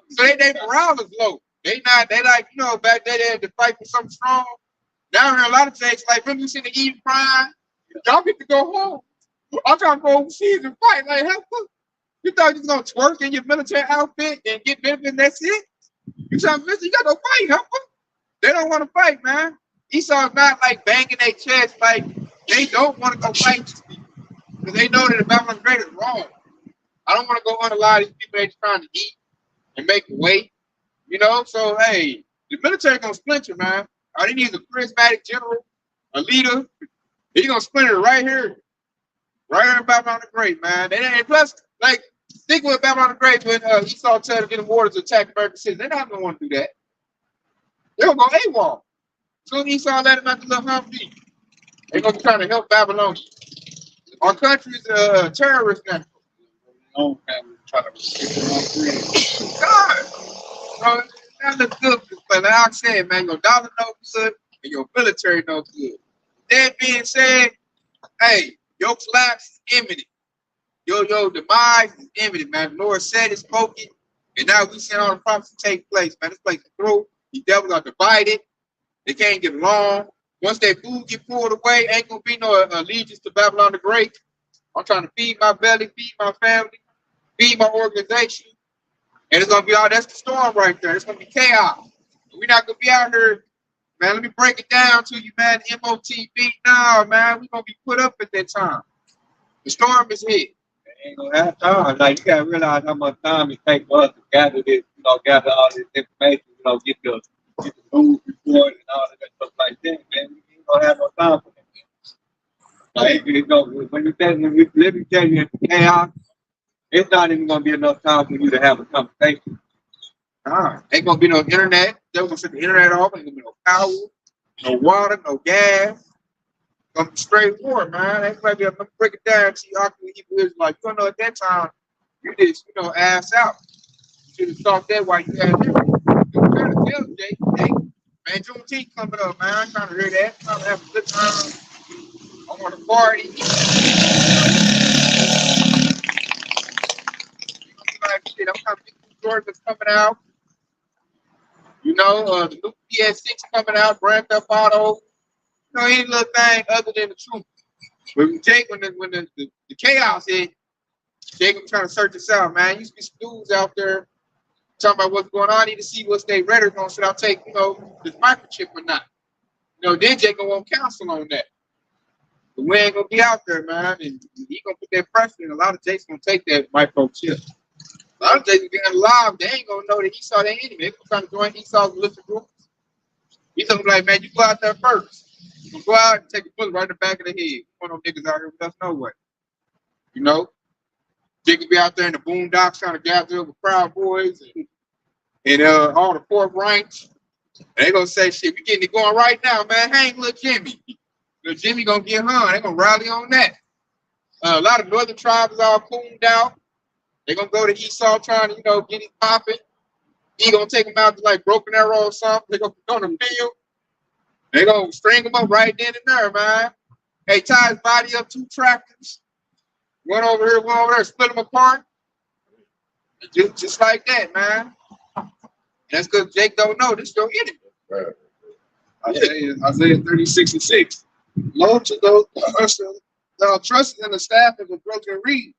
So they morale is low. They like, you know, back then they had to fight for something strong. Now here a lot of things like remember you seen the Eden Prime? Y'all get to go home. I'm trying to go overseas and fight. Like, how you thought you was gonna twerk in your military outfit and get benefits and that's it? You trying to listen, you gotta go fight, huh? They don't want to fight, man. Esau's not like banging their chest, like they don't want to go fight these people. Because they know that the Babylon the Great is wrong. I don't want to go on a lot of these people that's trying to eat and make weight. You know, so hey, the military gonna splinter, man. All they need is a charismatic general, a leader. He's gonna splinter right here in Babylon the Great, man. And plus, like, think with Babylon the Great when Esau told them to get the orders to attack American cities. They're not gonna want to do that. They're gonna go AWOL. So Esau let him out the little Humvee. They're gonna be trying to help Babylon. Our country is a terrorist now. Own family trying to God. So that looks good, but like I said, man, your dollar no good and your military no good. That being said, hey, your collapse is imminent. Your demise is imminent, man. The Lord said it, spoke it, and now we seen all the prophets take place, man. This place is through. The devils are divided. They can't get along. Once that food get pulled away, ain't gonna be no allegiance to Babylon the Great. I'm trying to feed my belly, feed my family, feed my organization. And it's gonna be all that's the storm right there. It's gonna be chaos. We're not gonna be out here, man. Let me break it down to you, man. MOTB, no, man, we're gonna be put up at that time. The storm is hit. Ain't gonna have time. Like you gotta realize how much time it takes for us to gather this, you know, gather all this information, you know, get the news report and all of that stuff like that, man. We ain't gonna have no time for that. Like, you know, when you live in chaos, it's not even gonna be enough time for you to have a conversation. Ain't gonna be no internet. They're gonna shut the internet off. Ain't gonna be no power, no water, no gas. Gonna be straight war, man. Ain't gonna be able to break it down to you. Hebrew is like, you know, at that time, you just, you know, ass out. You should have thought that while you had it. I'm trying to tell you, Jake, man, Juneteenth coming up, man. I'm trying to hear that. I'm trying to have a good time. I want to party. Like shit, I'm trying to get new Georgia's coming out. You know, the new PS6 coming out, Grand Theft Auto. You know, any little thing other than the truth. When Jake, when the chaos hit, Jacob trying to search this out, man. Used to be some dudes out there talking about what's going on. I need to see what's their rhetoric on. Should I take, you know, this microchip or not? You know, then Jacob won't counsel on that. But we ain't gonna be out there, man, and he gonna put that pressure in. A lot of Jakes gonna take that microchip. A lot of Jakes being alive, they ain't gonna know that Esau their enemy. They're trying to join Esau's list of groups. He's gonna be like, man, you go out there first. You go out and take a bullet right in the back of the head. One of them niggas out here with us no way. You know? Jake be out there in the boondocks trying to gather up with Proud Boys and all the fourth ranks. They gonna say, shit, we getting it going right now, man. Hang little Jimmy. Little Jimmy gonna get hung. They gonna rally on that. A lot of northern tribes are cooned out. They gonna go to Esau trying to, you know, get him popping. He gonna take him out to like Broken Arrow or something. They gonna go on the field. They gonna string him up right then and there, man. Hey, tie his body up 2 tractors. One over here, one over there, split them apart. Just like that, man. And that's because Jake don't know this your enemy. Right. Isaiah 36:6. Lo to those thou trusted in the staff of a broken reed.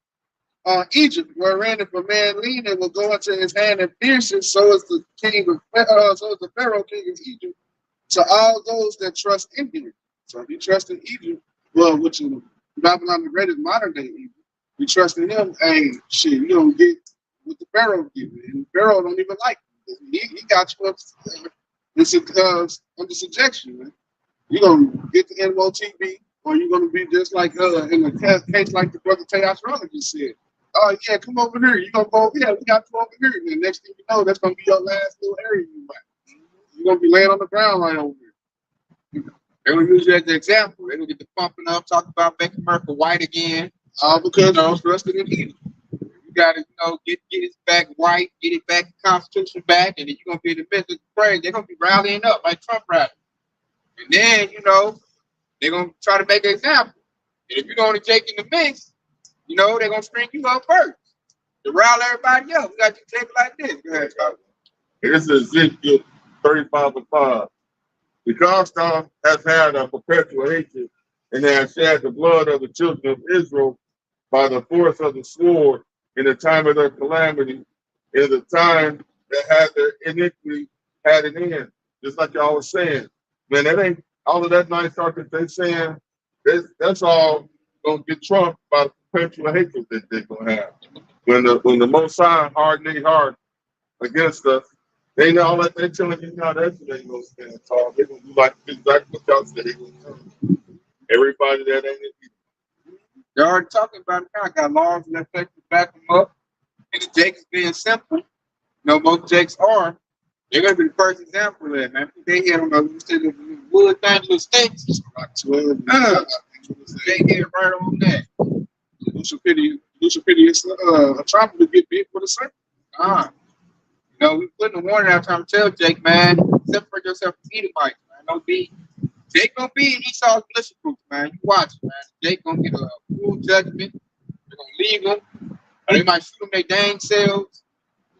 Egypt, wherein if a man lean, it will go into his hand and pierce it. So is the Pharaoh king of Egypt. To all those that trust in him. So if you trust in Egypt, well, which is Babylon the Great is modern day Egypt. You trust in him, hey, shit, you don't get what the Pharaoh gives you. And Pharaoh don't even like it. He got you up under subjection, man. You're going to get the MOTB, or you're going to be just like in a case like the brother Tejas just said. Oh, yeah, come over here. You're going to go over here. We got you over here. And the next thing you know, that's going to be your last little area you might. You're going to be laying on the ground right over here. They're gonna use you as an example. They're gonna get the pumping up, talk about making America white again. All because trusted in evil. You gotta, get it back white, get it back, the Constitution back, and then you're gonna be in the midst of the praise. They're gonna be rallying up like Trump rally. And then, they're gonna try to make an example. And if you're going to Jake in the mix, they're gonna string you up first to rile everybody up. We got to take it like this. Go ahead, Charlie. This is Ezekiel 35:5. Because thou hast had a perpetual hatred and hast shed the blood of the children of Israel by the force of the sword in the time of their calamity, in the time that had their iniquity had an end. Just like y'all was saying. Man, that ain't all of that nice talk that they saying, that's all gonna get trumped by the perpetual hatred that they're gonna have. When the Most High harden their heart against us, they know all that they're telling you now, that's what they gonna stand tall. They're gonna do like exactly what y'all said they gonna do. Everybody that ain't it. They're already talking about it now. Got laws and effect to back them up. And the Jakes being simple, most Jakes are. They're gonna be the first example of that, man. They hit on the wood thing, little stakes. Like 12. They hit right on that. Lucia Pity is trying to get big for the circle. We putting a warning out trying to tell Jake, man, separate yourself from Edomites, man. Don't be. Jake gonna be in Esau's militia groups, man. You watch, man. Jake gonna get a full judgment. They're gonna leave them. Or they might shoot them their dang selves.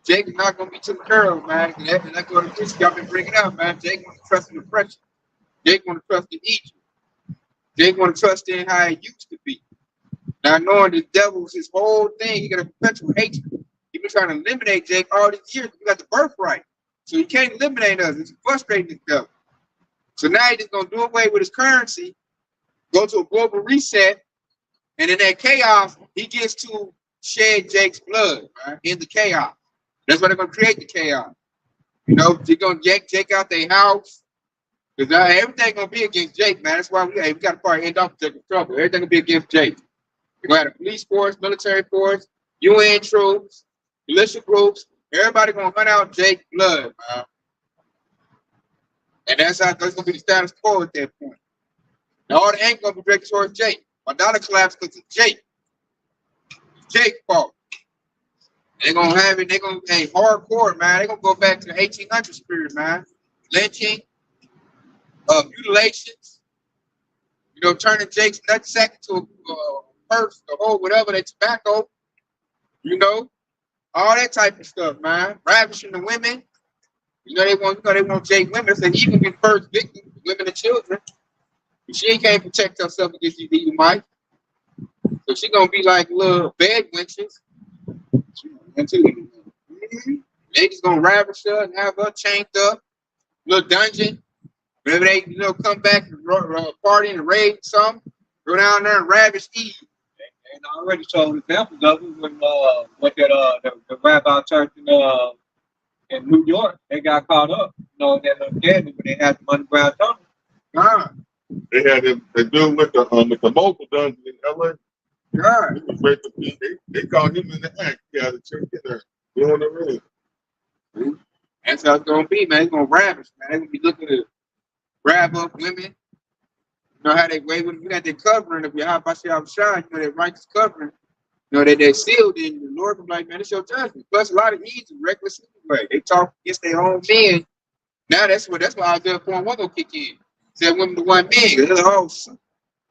Jake is not gonna be taken care of, man. And that's what the y'all been bringing up, man. Jake want to trust in the pressure. Jake want to trust in Egypt. Jake want to trust in how it used to be. Now knowing the devil's his whole thing, he got a perpetual hatred. He been trying to eliminate Jake all these years. We got the birthright. So he can't eliminate us. It's frustrating this devil. So now he's just gonna do away with his currency, go to a global reset, and in that chaos, he gets to shed Jake's blood, right? In the chaos. That's why they're gonna create the chaos. They're gonna Jake out their house. Because everything gonna be against Jake, man. That's why we got to probably end up taking trouble. Everything gonna be against Jake. We're gonna have a police force, military force, UN troops, militia groups. Everybody gonna hunt out Jake's blood, man. And that's gonna be the status quo at that point. Now all the anger gonna be directed towards Jake. My dollar collapsed because of Jake. It's Jake's fault. They're gonna have it, they're gonna hardcore, man. They're gonna go back to the 1800s spirit, man. Lynching, mutilations, turning Jake's nutsack into a purse, a hole, whatever, that tobacco, all that type of stuff, man. Ravishing the women. They want Jake women. They say he gonna be the first victim, women and children. She can't protect herself against these Edomites. So she gonna be like little bed wenches. They just gonna ravish her and have her chained up, little dungeon. Whenever they come back and party and raid something, go down there and ravish Eve. And I already showed examples of it when the rabbi church in New York, they got caught up, in that little candy when they had the underground tunnel. They had they do with the mobile dungeon in LA. God. He was ready to be, they called him in the act. He had a church in there. They on the ring. That's how it's gonna be, man. It's gonna ravish, man. They're gonna be looking to grab up women. How they wave with them. You got their covering of your shine, that righteous covering. That they're sealed in. The Lord will be like, man, it's your judgment. Plus a lot of Eves are reckless anyway. They talk against their own men. Now that's why Isaiah 4:1 gonna kick in. Said women to one man.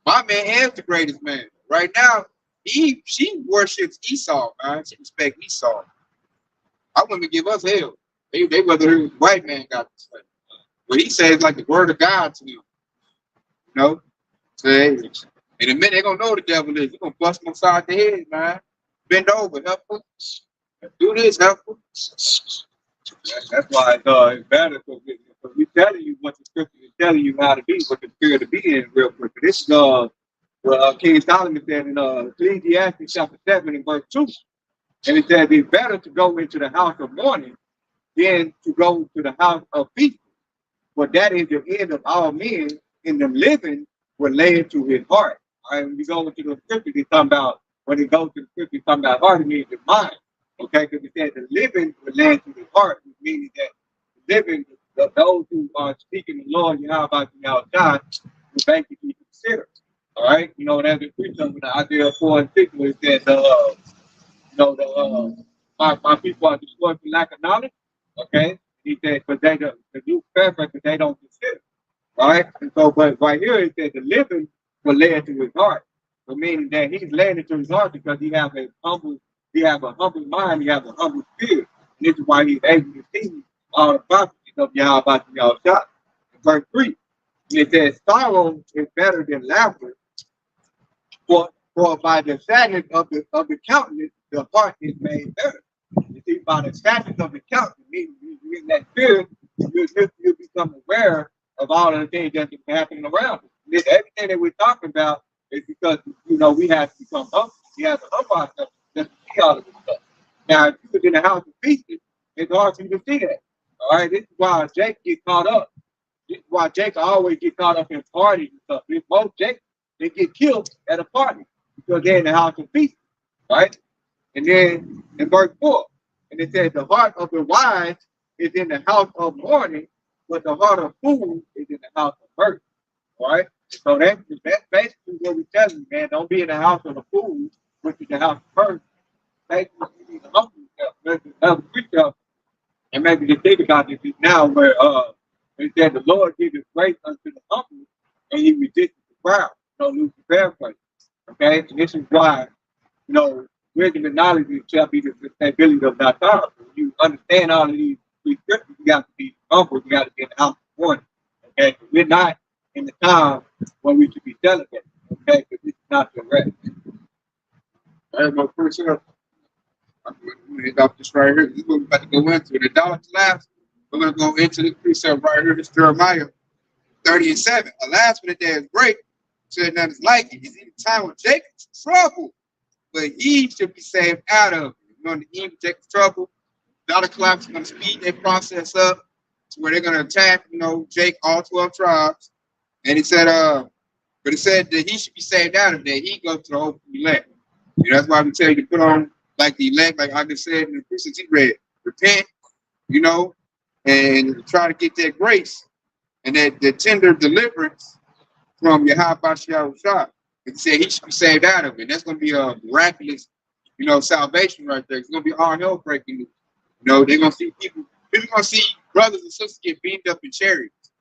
My man is the greatest man. Right now, she worships Esau, man. She respects Esau. Our women give us hell. They whether the white man got to say. What he says like the word of God to them. Say, in a minute, they're gonna know the devil is. You're gonna bust them upside the head, man. Bend over, help them. Do this, help them. That's why it's better because we're telling you what the scripture is telling you how to be, what the spirit to be in real quick. This is what King Solomon said in Ecclesiastes chapter 7 and verse 2. And it says it's better to go into the house of mourning than to go to the house of feasting. For that is the end of all men, in the living were laid to his heart. All right, when you go into the scripture, it's talking about, when it goes to the scripture, it's talking about heart, it means the mind. Okay, because it said the living were laid to his heart, which means that living, those who are speaking the Lord, Yahweh, God, will basically consider. All right, you know, that's the preacher with the Isaiah 4 and 6, where it says, you know, my people are destroyed for lack of knowledge. Okay, he said, but they don't, the new paraphrase, but they don't consider. Right, and so, but right here it says the living will lay into his heart. So meaning that he's laying into his heart because he have a humble mind, he has a humble spirit. And this is why he's able to see all the prophecies of Yahweh about Yahweh. Verse 3, it says, sorrow is better than laughter, for by the sadness of the countenance, the heart is made better. You see, by the sadness of the countenance, meaning you in that spirit, you become aware of all of the things that's happening around us. Everything that we're talking about is because, you know, we have to become humble. We have to humble ourselves just to see all of this stuff. Now, if you was in the house of feasting, it's hard for you to see that. All right, this is why Jake get caught up. This is why Jake always get caught up in parties and stuff. If most Jake, they get killed at a party because they're in the house of feasting, right? And then in verse 4, and it says, the heart of the wise is in the house of mourning, but the heart of fools is in the house of mirth. All right? So that's basically what we're telling you, man. Don't be in the house of the fools, which is the house of mirth. Basically, you need to humble yourself. There's another preacher, and maybe to think about this is now where it said the Lord giveth grace unto the humble, and he resisted the proud. No lose the paraphrase. Okay? And this is why, you know, wisdom and knowledge shall be the stability of thy thoughts. When you understand all of these scriptures, you got to be humble, you got to be in the house of mourning. Okay? We're not in the time when we should be celebrating. Okay? Because this is not your rest. There's no precept. I'm going to hit off this right here. This is what we're about to go into. The dollar collapse. We're going to go into the precept right here. This is Jeremiah 30 and 7. Alas, when the day is great, said none is like it. It's in the time of Jacob's trouble, but he should be saved out of it. You know, in the end of Jacob's trouble, dollar collapse is going to speed their process up to where they're going to attack, you know, Jake, all 12 tribes. And he said, but it said that he should be saved out of that. He goes to the hope of the elect. You know, that's why we tell you to put on like the elect, like I just said in the precepts he read, repent, you know, and try to get that grace and that tender deliverance from Yahweh Bashiach. He said he should be saved out of it. That's going to be a miraculous, you know, salvation right there. It's going to be all hell breaking news. You know, they're going to see people going to see brothers and sisters get beamed up in chariots.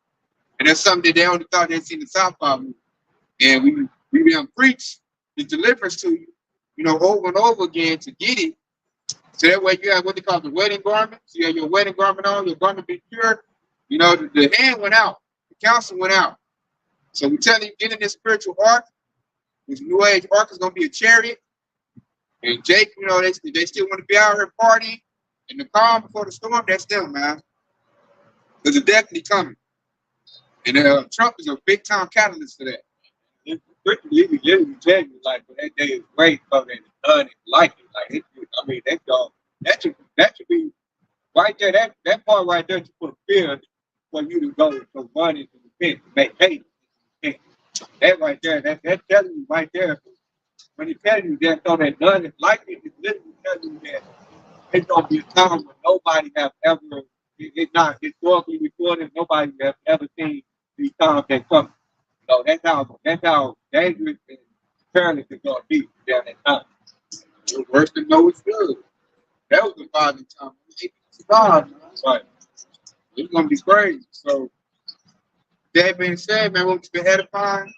And that's something that they only thought they'd seen the Southpaw movie. And we preach the deliverance to you, you know, over and over again to get it. So that way you have what they call the wedding garment. So you have your wedding garment on, your garment be pure. You know, the hand went out, the counsel went out. So we tell you, get in this spiritual ark. This new age ark is going to be a chariot. And Jake, you know, they still want to be out here partying in the calm before the storm. That's them, man. Because it's definitely coming. And Trump is a big time catalyst for that. It's literally tell you, like, when that day is great, but it's done, it's like it. Like, I mean, that should be right there. That part right there to put fear for you to go to run into the pit to make hate. That right there, that's telling you right there. When it's telling you that so that done is like it, it's literally telling you that it's gonna be a time when nobody have ever, it's not historically recorded, nobody has ever seen these times that come. So that's how dangerous and perilous it's gonna be during that time. It's worse than know it's good. That was the violent time. Right. It's gonna be crazy. So that being said, man, what you've been edifying,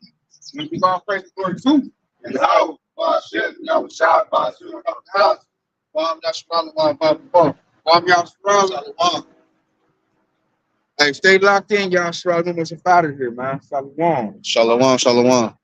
we're gonna pray for it too. And how y'all shot by house. Hey, stay locked in, y'all. Shalom, what's up out of here, man? Shalom. Shalom, shalom.